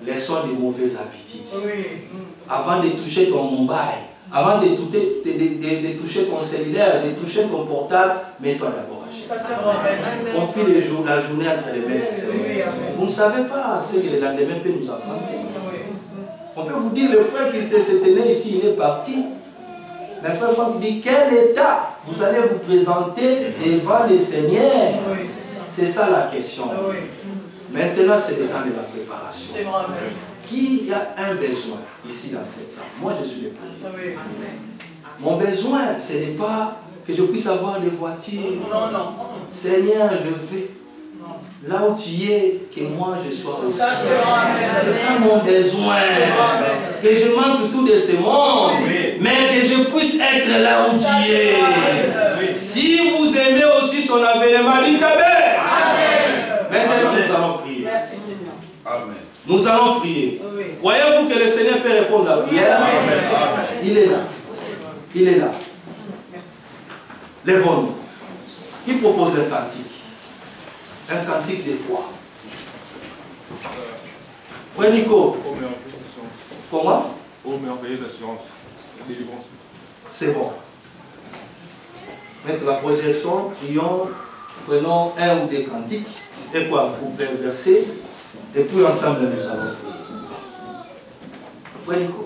Laissons des mauvaises habitudes. Avant de toucher ton mobile, avant de toucher ton cellulaire, de toucher ton portable, mets-toi d'abord à Ça, c'est vrai. Confie la journée entre les mains du Seigneur. Vous ne savez pas ce que le lendemain peut nous affronter. On peut vous dire, le frère qui s'était né ici, il est parti. Mais frère Franck dit, quel état vous allez vous présenter devant le Seigneur? C'est ça la question. Maintenant, c'est le temps de la préparation. C'est vrai. Qui a un besoin ici dans cette salle? Moi, je suis le premier. Mon besoin, ce n'est pas que je puisse avoir des voitures. Non, non. Seigneur, je veux là où tu es, que moi je sois aussi. C'est ça mon besoin. Que je manque tout de ce monde, mais que je puisse être là où tu es. Si vous aimez aussi son avènement, dites Amen. Maintenant, nous allons prier. Amen. Nous allons prier. Croyez-vous que le Seigneur peut répondre à la prière? Il est là. Il est là. Lèvons-nous. Qui propose un cantique? Un cantique de foi. Frère Nico. Comment? Oh, merveilleuse assurance. Délivrance. C'est bon. Mettre la projection, prions, prenons un ou des cantiques, et quoi? Couper un verset, et puis ensemble nous allons prier. Frère Nico.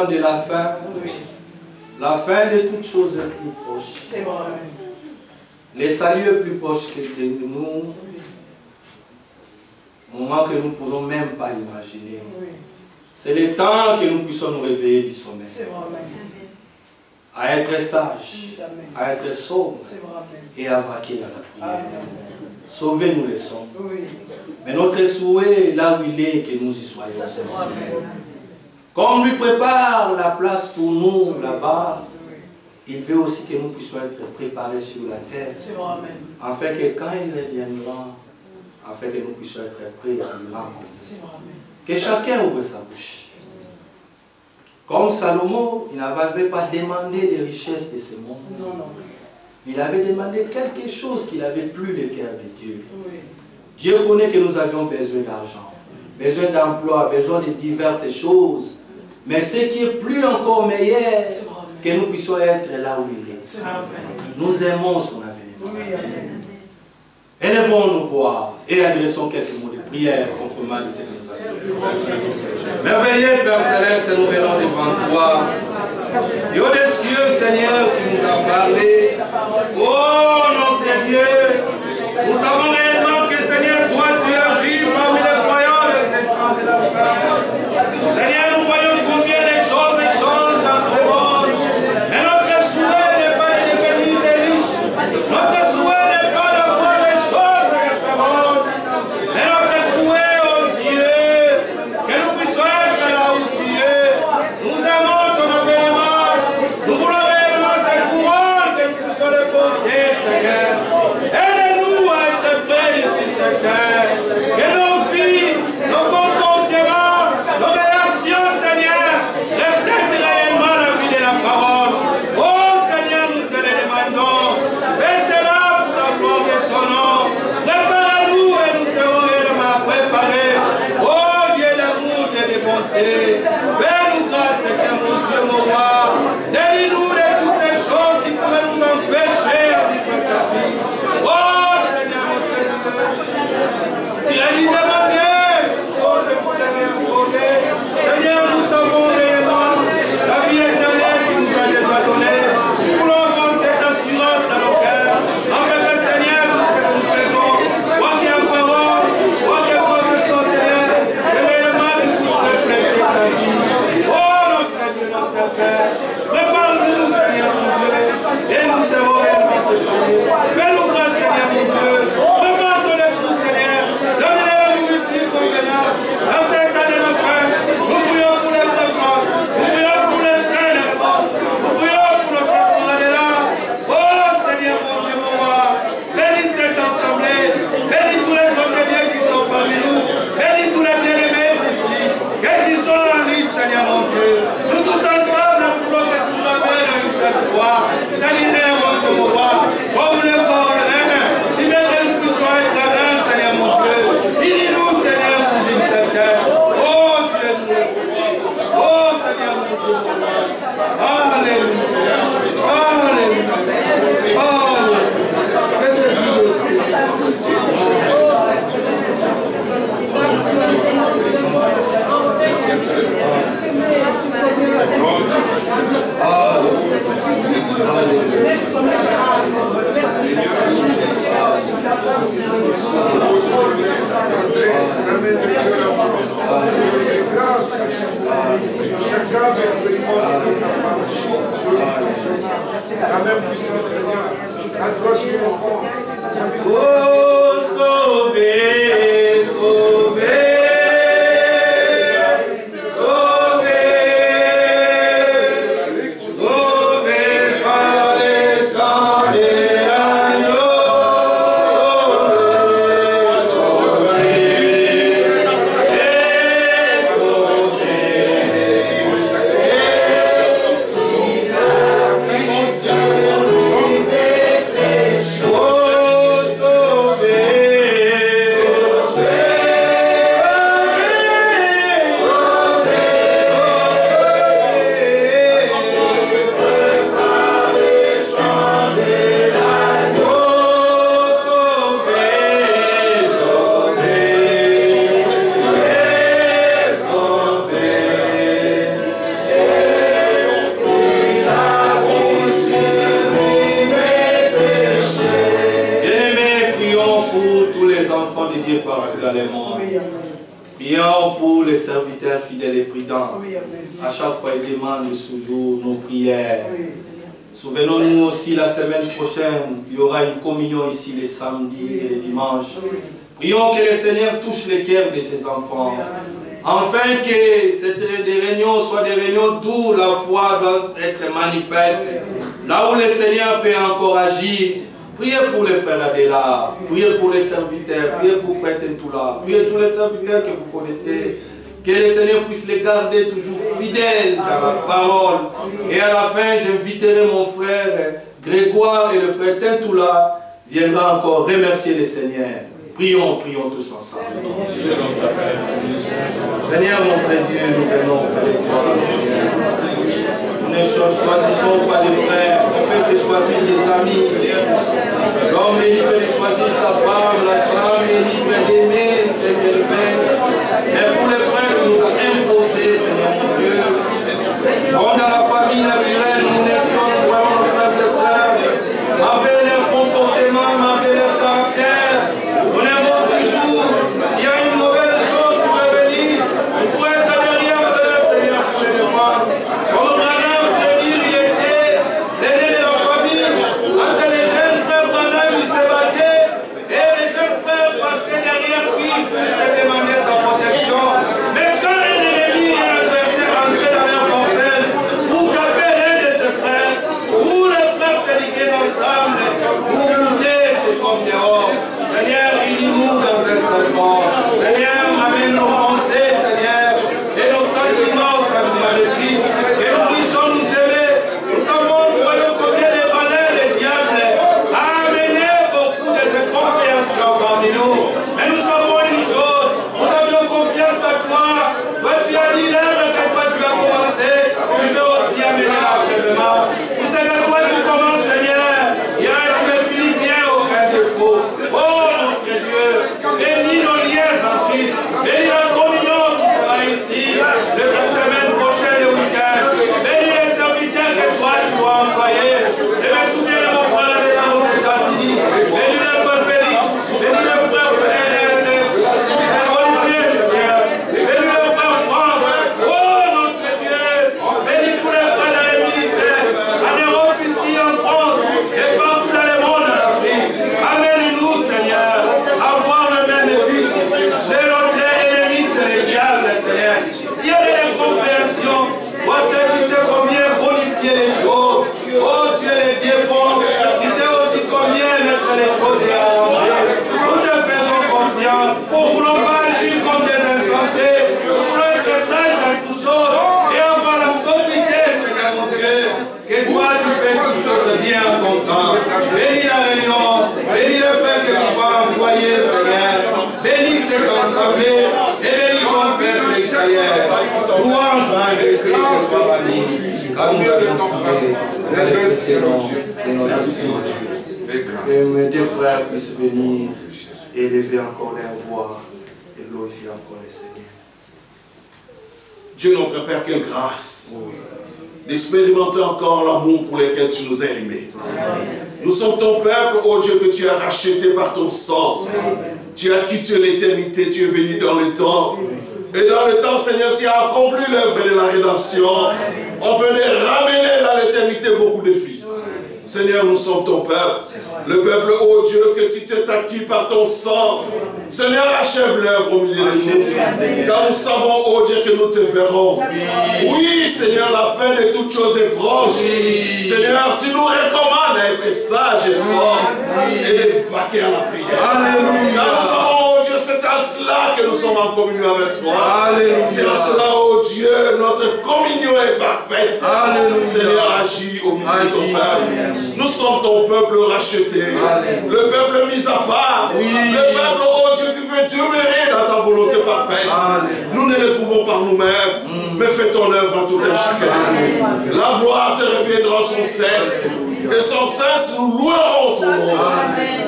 De la fin de toutes choses est plus proche. C'est vrai. Le salut est plus proche que de nous. moment que nous ne pouvons même pas imaginer. Oui. C'est le temps que nous puissions nous réveiller du sommeil. C'est vrai, Amen. À être sages, Amen. à être sobres C'est vrai, Amen. et à vaquer à la prière. Amen. Sauvez-nous les sommes. Oui. Mais notre souhait, là où il est, que nous y soyons Ça, c'est aussi. vrai, Amen. Comme lui prépare la place pour nous là-bas, Oui. il veut aussi que nous puissions être préparés sur la terre, C'est vrai, Amen. afin que quand il reviendra, afin que nous puissions être prêts à lui rencontrer. C'est vrai, Amen. Que chacun ouvre sa bouche. Comme Salomon, il n'avait pas demandé les richesses de ce monde. Non, non. Il avait demandé quelque chose qui n'avait plus le cœur de Dieu. Oui. Dieu connaît que nous avions besoin d'argent, besoin d'emploi, besoin de diverses choses. Mais ce qui est plus encore meilleur, C'est vrai, Amen. que nous puissions être là où il est. C'est vrai, Amen. Nous aimons son avenir. Oui, Amen. Élevons nos voix et adressons quelques mots de prière conformément de ce que nous avons. Merveilleux Père Céleste, nous venons devant toi. Dieu des cieux, Seigneur, tu nous as parlé. Oh notre Dieu, nous savons réellement que Seigneur, toi tu agis parmi les croyants et les enfants de la foi. Seigneur, nous voyons combien les choses changent dans ce monde. Mais notre souhait n'est pas de devenir des riches. Notre souhait n'est pas d'avoir les choses de ce monde. Mais notre souhait, oh Dieu, que nous puissions être là où tu es. Nous aimons ton avènement. Nous voulons réellement cette couronne que nous puissions le porter, Seigneur. Aide-nous à être prêts sur cette terre. Que nos vies, nos comportements, nos réactions, Seigneur, reflètent réellement la vie de la parole. Oh Seigneur, nous te le demandons. Fais cela pour la gloire de ton nom. Prépare-nous et nous serons réellement préparés. Oh Dieu d'amour, Dieu de bonté. Fais-nous grâce, Seigneur, mon Dieu, mon roi. Délie-nous de toutes ces choses qui pourraient nous empêcher à vivre ta vie. Oh Seigneur, mon Dieu, il a dit demander, oh Seigneur, nous savons réellement la vie éternelle qui nous a déjà donnée. Nous voulons avoir cette assurance dans nos cœurs. Avec le Seigneur, nous ce que nous faisons, quoi qu'il y ait en parole, quoi qu'il y ait possession, Seigneur, que réellement nous puissions refléter ta vie. Oh notre Dieu, notre Père, prépare-nous, Seigneur, mon Dieu, et nous serons réellement séparés. Fais-nous grâce, Seigneur, mon Dieu. Prépare ton époux, Seigneur. Donne-nous la nourriture convenable. Dans cette année de fin, nous prions pour les préfets, nous prions pour les saints, nous prions pour nos frères là. Oh Seigneur, mon Dieu, mon roi, bénis cette assemblée, bénis tous les hommes de Dieu qui sont parmi nous, bénis tous les bien-aimés ici, qu'ils sont en ligne, Seigneur, mon Dieu. Nous tous ensemble, nous voulons que tu nous amènes à une seule foi. Seigneur, mon Dieu, mon roi, comme le corps de l'un, il veut que nous puissions être un, Seigneur, mon Dieu. Unis-nous, Seigneur, sous une seule terre. Oh Dieu, nous le prions. Oh Seigneur, mon Dieu, mon roi. Alléluia. Alléluia. Alléluia. Que c'est Dieu aussi. Chacun expérimente la même puissance, Seigneur. La droite du monde. Oh, sauvez, sauvez, sauvez, sauvez par les sangs de l'agneau. Oui, Amen. Prions pour les serviteurs fidèles et prudents. À chaque fois, ils demandent toujours nos prières. Souvenons-nous aussi, la semaine prochaine, il y aura une communion ici les samedis et les dimanches. Prions que le Seigneur touche les cœurs de ses enfants. Afin que des réunions soient des réunions d'où la foi doit être manifeste. Là où le Seigneur peut encore agir. Priez pour les frères Adela, priez pour les serviteurs, priez pour frère Tentoula, priez tous les serviteurs que vous connaissez. Que le Seigneur puisse les garder toujours fidèles dans la parole. Et à la fin, j'inviterai mon frère Grégoire et le frère Tentoula viendra encore remercier le Seigneur. Prions, prions tous ensemble. Seigneur, mon très Dieu, nous venons auprès de toi. Nous ne choisissons pas des frères, on peut se choisir des amis. L'homme est libre de choisir sa femme, la femme est libre d'aimer ce qu'elle fait. Mais pour les frères, nous a imposé, Seigneur mon Dieu. Comme dans la famille naturelle, nous naissons, nous voyons nos frères et sœurs, avec leur comportement, avec leur caractère. Nous aimons toujours, s'il y a une mauvaise chose qui peut venir, nous pourrons être derrière eux, Seigneur, pour les défendre. Comme Branham peut dire, il était l'aîné de la famille, entre les jeunes frères Branham, il se battait, et les jeunes frères passaient derrière lui pour se demander sa protection. Mais quand un ennemi et un adversaire entraient dans leur parcelle, pour taper l'un de ses frères, tous les frères se liguaient ensemble, pour goûter ce qu'on dehors. Seigneur, unis-nous dans un seul corps. Seigneur, amène nos pensées, Seigneur, et nos sentiments au sentiment de Christ. Et nous puissions nous aimer. Nous savons, nous voyons combien les malins, les diables, a amené beaucoup d'incompréhension parmi nous. Mais nous savons une chose, nous avions confiance à toi. Toi, tu as dit l'œuvre que toi tu as commencé, tu peux aussi amener l'achèvement. Nous savons que toi tu commences, Seigneur. Hier, tu me finis bien aucun défaut. Oh, notre Dieu, bénis nos liens en Christ, bénis la communion qui sera ici, la semaine prochaine, le week-end, bénis les serviteurs que toi tu vas envoyer. Et me souviens de mon frère dans aux États-Unis, bénis le frère Félix, bénis le frère Olivier, bénis le frère Franck. Oh, notre Dieu, bénis tous les frères dans les ministères, en Europe, ici, en France, et partout dans le monde, en Afrique. Amène-nous, Seigneur, à avoir le même but. Notre ennemi, c'est le diable, Seigneur. S'il y a de l'incompréhension, toi seul, tu sais combien bonifier les choses. Oh, tu es le Dieu bon. Tu sais aussi combien mettre les choses et arranger. Nous te faisons confiance. Nous ne voulons pas agir comme des insensés. Nous voulons être sages dans toutes choses et avoir la sobriété, Seigneur mon Dieu. Que toi, tu fais toutes choses bien en ton temps. Bénis la réunion. Bénis le frère que tu vas envoyer, Seigneur. Bénis cette assemblée et bénis ton peuple Israël. Louange à Jésus que soit banni. Car nous avons prié dans le précieux nom de notre Seigneur. Que mes deux frères puissent venir et élever encore leur voix et glorifier encore le Seigneur. Dieu notre Père, quelle grâce d'expérimenter encore l'amour pour lequel tu nous as aimés. Nous sommes ton peuple, ô Dieu, que tu as racheté par ton sang. Tu as quitté l'éternité, tu es venu dans le temps. Et dans le temps, Seigneur, tu as accompli l'œuvre de la rédemption. On venait ramener dans l'éternité beaucoup de fils. Seigneur, nous sommes ton peuple. Le peuple, ô Dieu, que tu t'es acquis par ton sang. Seigneur, achève l'œuvre au milieu de nous. Car nous savons, ô Dieu, que nous te verrons. Oui, Seigneur, la fin de toutes choses est proche. Seigneur, tu nous recommandes d'être sages et sobres et de vaquer à la prière. Alléluia. Car nous savons, ô Dieu, c'est à cela que nous sommes en communion avec toi. C'est à cela, ô Dieu, notre communion est parfaite. Alléluia. Seigneur, agis au milieu de ton peuple. Nous sommes ton peuple racheté. Le peuple mis à part. Le peuple, oh Dieu, qui veut demeurer dans ta volonté parfaite. Nous ne le pouvons par nous-mêmes, mais fais ton œuvre en tout et chacun de nous. La gloire te reviendra sans cesse. Et sans cesse, nous louerons ton nom.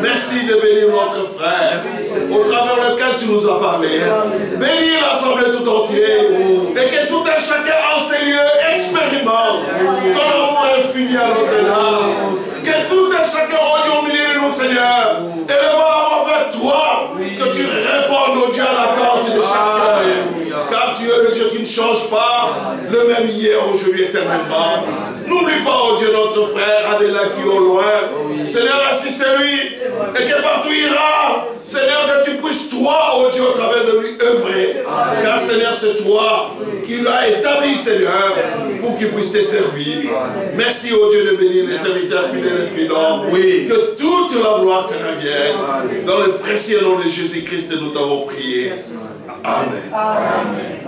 Merci de bénir notre frère, au travers lequel tu nous as parlé. Bénis l'assemblée tout entière. Et que tout et chacun en ces lieux expérimente ton amour infini à notre âme. Que tout et chacun redit au milieu de nous, Seigneur, et le voir avec toi, que tu répondes au Dieu à l'attente de chacun. ne changes pas, le même hier, aujourd'hui, éternellement. N'oublie pas, oh Dieu, notre frère Adela qui est au loin. Seigneur, assiste-lui, et que partout il ira, Seigneur, que tu puisses, toi, oh Dieu, au travers de lui, œuvrer. Car, Seigneur, c'est toi qui l'as établi, Seigneur, pour qu'il puisse te servir. Merci, oh Dieu, de bénir les serviteurs fidèles et prudents. Que toute la gloire te revienne. Dans le précieux nom de Jésus-Christ, nous t'avons prié. Amen. Amen.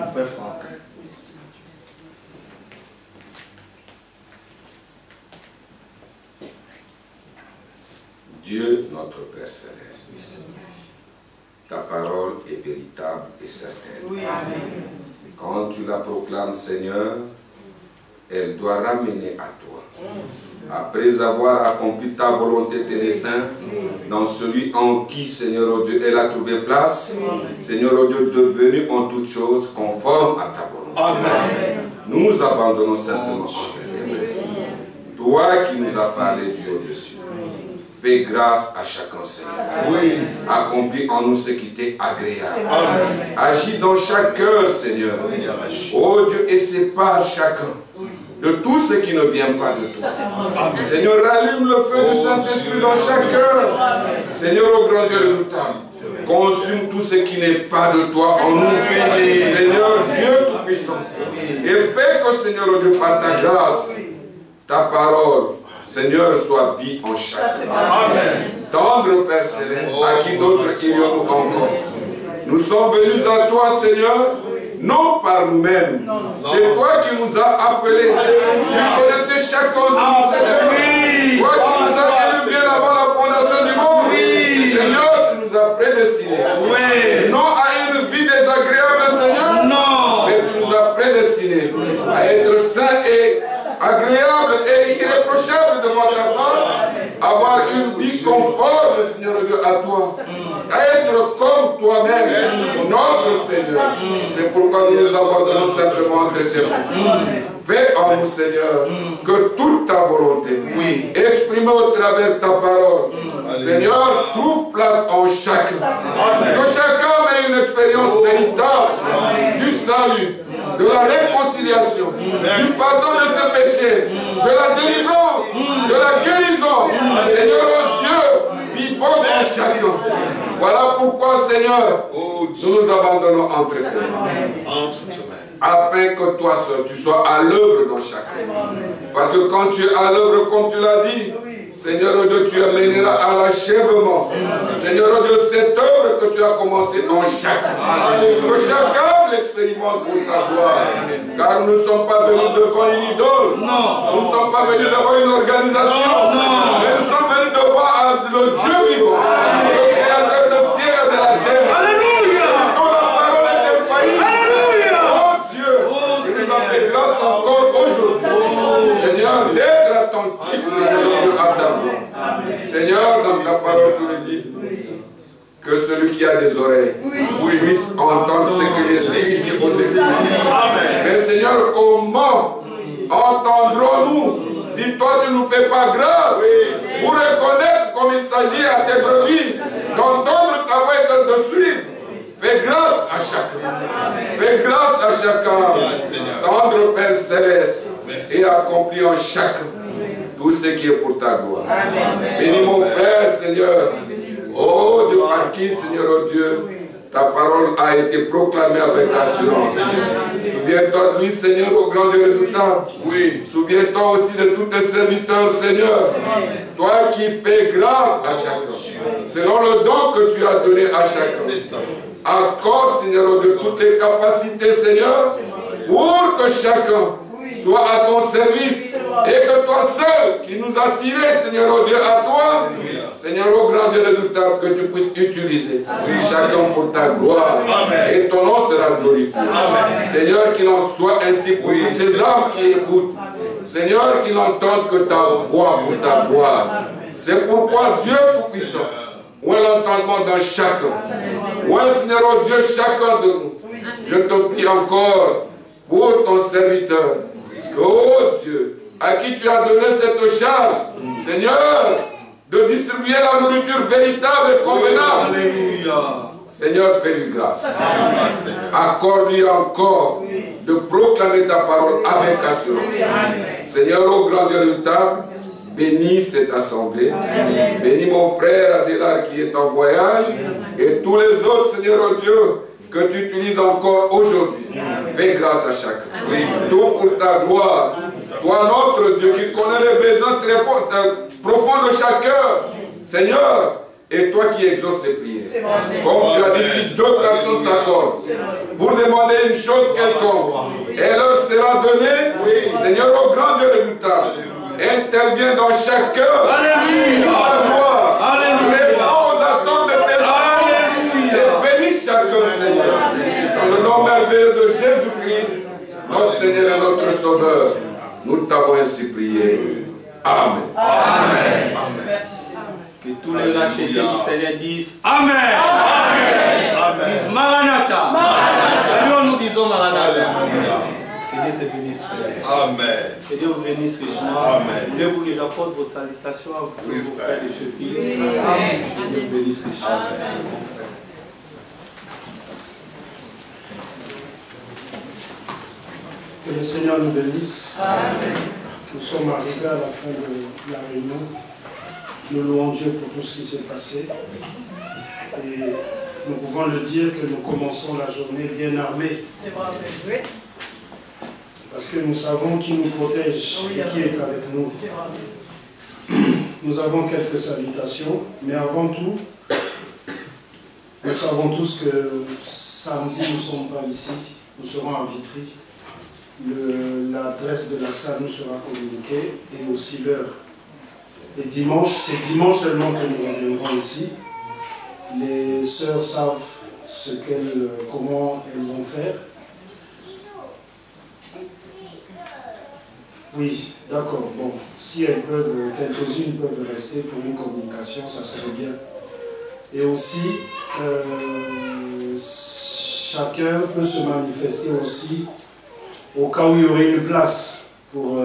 Dieu, notre Père Céleste, ta parole est véritable et certaine. Quand tu la proclames, Seigneur, elle doit ramener à toi. Après avoir accompli ta volonté, tes saints, dans celui en qui, Seigneur, oh Dieu, elle a trouvé place, Seigneur, oh Dieu, devenu en toutes choses conforme à ta volonté. Amen. Nous nous abandonnons simplement entre tes mains. Toi qui nous as parlé du au-dessus. Fais grâce à chacun, Seigneur. Accomplis en nous ce qui t'est agréable. Amen. Agis dans chaque cœur, Seigneur. Oh Dieu, et sépare chacun de tout ce qui ne vient pas de toi. Seigneur, rallume le feu du Saint-Esprit dans chaque cœur. Seigneur, au grand Dieu redoutable, consume tout ce qui n'est pas de toi en nous. Seigneur, Dieu Tout-Puissant. Et fais que, Seigneur, oh Dieu, par ta grâce, ta parole, Seigneur, soit vie en chacun. Amen. Tendre Père Céleste, à qui d'autre irions-nous encore? Nous sommes venus à toi, Seigneur, non par nous-mêmes. C'est toi qui nous as appelés. Tu connaissais chacun de nous, Seigneur. Toi qui nous as élus bien avant la fondation du monde. Seigneur, tu nous as prédestinés. Non à une vie désagréable, Seigneur. Non. Mais tu nous as prédestinés à être saints et agréable et irréprochable devant ta face, avoir une vie conforme, Seigneur Dieu, à toi, être comme toi-même, notre Seigneur. C'est pourquoi nous nous abandonnons simplement entre tes mains. Fais en nous, Seigneur, que toute ta volonté, exprimée au travers de ta parole, Seigneur, trouve place en chacun. Que chacun ait une expérience véritable du salut, de la réconciliation, du pardon de ses péchés, de la délivrance, de la guérison. Seigneur, oh Dieu, vivons en chacun. Voilà pourquoi, Seigneur, nous nous abandonnons entre tes mains. Afin que toi seul, tu sois à l'œuvre dans chacun. Parce que quand tu es à l'œuvre, comme tu l'as dit, Seigneur, oh Dieu, tu amèneras à l'achèvement. Seigneur, oh Dieu, cette œuvre que tu as commencée en chacun. Que chacun l'expérimente pour ta gloire. Car nous ne sommes pas venus devant une idole. Nous ne sommes pas venus devant une organisation. Mais nous sommes venus devant le Dieu vivant, le Créateur de ciel et de la terre. Alléluia. Dont la parole est infaillible. Alléluia. Oh Dieu, tu nous as fait grâce encore aujourd'hui. Seigneur, d'être attentif, Seigneur, à ta voix. Seigneur, dans ta parole, tu le dis. Que celui qui a des oreilles puisse entendre ce que l'Esprit dit au début. Mais Seigneur, comment entendrons-nous si toi tu ne nous fais pas grâce pour reconnaître comme il s'agit à tes brebis, d'entendre ta voix et de suivre? Fais grâce à chacun. Fais grâce à chacun. Tendre Père Céleste et accomplis en chacun tout ce qui est pour ta gloire. Bénis mon frère, Seigneur. Oh Dieu, par qui, Seigneur, oh Dieu, ta parole a été proclamée avec assurance. Souviens-toi de lui, Seigneur, au grand Dieu redoutable. Souviens-toi aussi de tous tes serviteurs, Seigneur. Toi qui fais grâce à chacun, selon le don que tu as donné à chacun. Accorde, Seigneur, oh Dieu, toutes les capacités, Seigneur, pour que chacun soit à ton service et que toi seul qui nous as tirés, Seigneur, oh Dieu, à toi, Seigneur, au grand Dieu redoutable, que tu puisses utiliser chacun pour ta gloire. Et ton nom sera glorifié. Seigneur, qu'il en soit ainsi pour toutes ces âmes qui écoutent. Seigneur, qu'ils n'entendent que ta voix pour ta gloire. C'est pourquoi Dieu Tout-Puissant, ouin l'entendement dans chacun. Ouin, Seigneur, oh Dieu, chacun de nous. Je te prie encore pour ton serviteur. Oh Dieu, à qui tu as donné cette charge, Seigneur, de distribuer la nourriture véritable et convenable. Seigneur, fais-lui grâce. Accorde-lui encore de proclamer ta parole avec assurance. Seigneur, ô grand Dieu redoutable, bénis cette assemblée. Bénis mon frère Adélard qui est en voyage et tous les autres, Seigneur, oh Dieu, que tu utilises encore aujourd'hui. Fais grâce à chacun. Tout pour ta gloire. Toi, notre Dieu, qui connais les besoins très profonds de chacun. Seigneur, et toi qui exauces les prières. Comme tu as dit, si deux personnes s'accordent pour demander une chose quelconque, elle leur sera donnée. Seigneur, au grand Dieu redoutable, interviens dans chacun. Alléluia. Réponds aux attentes de tes enfants. Et bénis chacun, Seigneur. Dans le nom merveilleux de Jésus-Christ, notre Seigneur et notre Sauveur, nous t'avons ainsi prié. Amen. Amen. Que tous les rachetés du Seigneur disent Amen. Amen. Disent Maranatha. Salut, nous disons Maranatha. Que Dieu te bénisse. Amen. Que Dieu vous bénisse richement. Amen. Voulez-vous que j'apporte vos salutations à vous, vos frères et chers filles. Que Dieu vous bénisse richement. Amen. Que le Seigneur nous bénisse. Amen. Nous sommes arrivés à la fin de la réunion. Nous louons Dieu pour tout ce qui s'est passé. Et nous pouvons le dire que nous commençons la journée bien armés. C'est vrai. Parce que nous savons qui nous protège et qui est avec nous. Nous avons quelques salutations, mais avant tout, nous savons tous que samedi nous ne sommes pas ici. Nous serons à Vitry. L'adresse de la salle nous sera communiquée et aussi l'heure. Et dimanche, c'est dimanche seulement que nous reviendrons ici. Les sœurs savent comment elles vont faire. Oui, d'accord. Bon, si elles peuvent, quelques-unes peuvent rester pour une communication, ça serait bien. Et aussi, chacun peut se manifester aussi au cas où il y aurait une place pour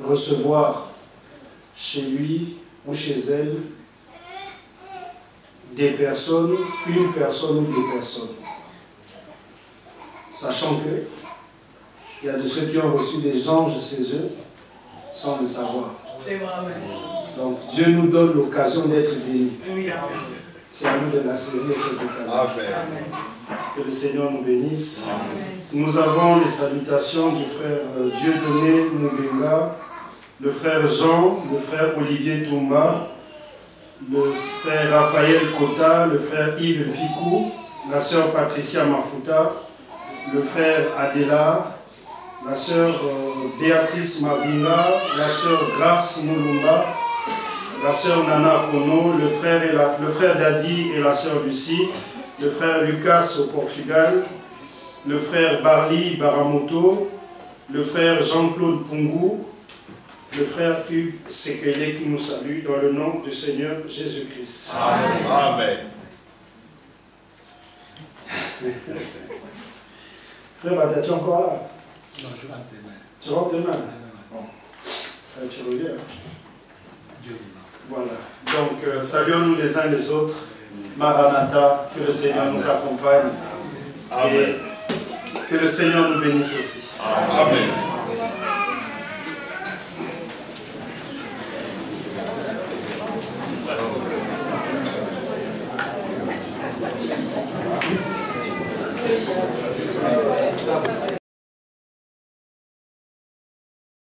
recevoir chez lui ou chez elle des personnes, une personne ou des personnes. Sachant que il y a de ceux qui ont reçu des anges chez eux sans le savoir. Donc Dieu nous donne l'occasion d'être bénis. C'est à nous de la saisir cette occasion. Amen. Que le Seigneur nous bénisse. Amen. Nous avons les salutations du frère Dieudonné Moubenga, le frère Jean, le frère Olivier Toumba, le frère Raphaël Kota, le frère Yves Ficou, la sœur Patricia Mafuta, le frère Adélard, la sœur Béatrice Mavinga, la sœur Grace Moulumba, la sœur Nana Kono, le frère Dadi et la sœur Lucie, le frère Lucas au Portugal, le frère Barli Baramoto, le frère Jean-Claude Pungou, le frère Hugues Sekele qui nous salue dans le nom du Seigneur Jésus-Christ. Amen. Frère Bada, tu es encore là? Non, je rentre demain. Tu rentres demain? Bon. Frère, tu reviens. Voilà. Donc, saluons-nous les uns les autres. Maranatha, que le Seigneur nous accompagne. Amen. Et que le Seigneur nous bénisse aussi. Amen.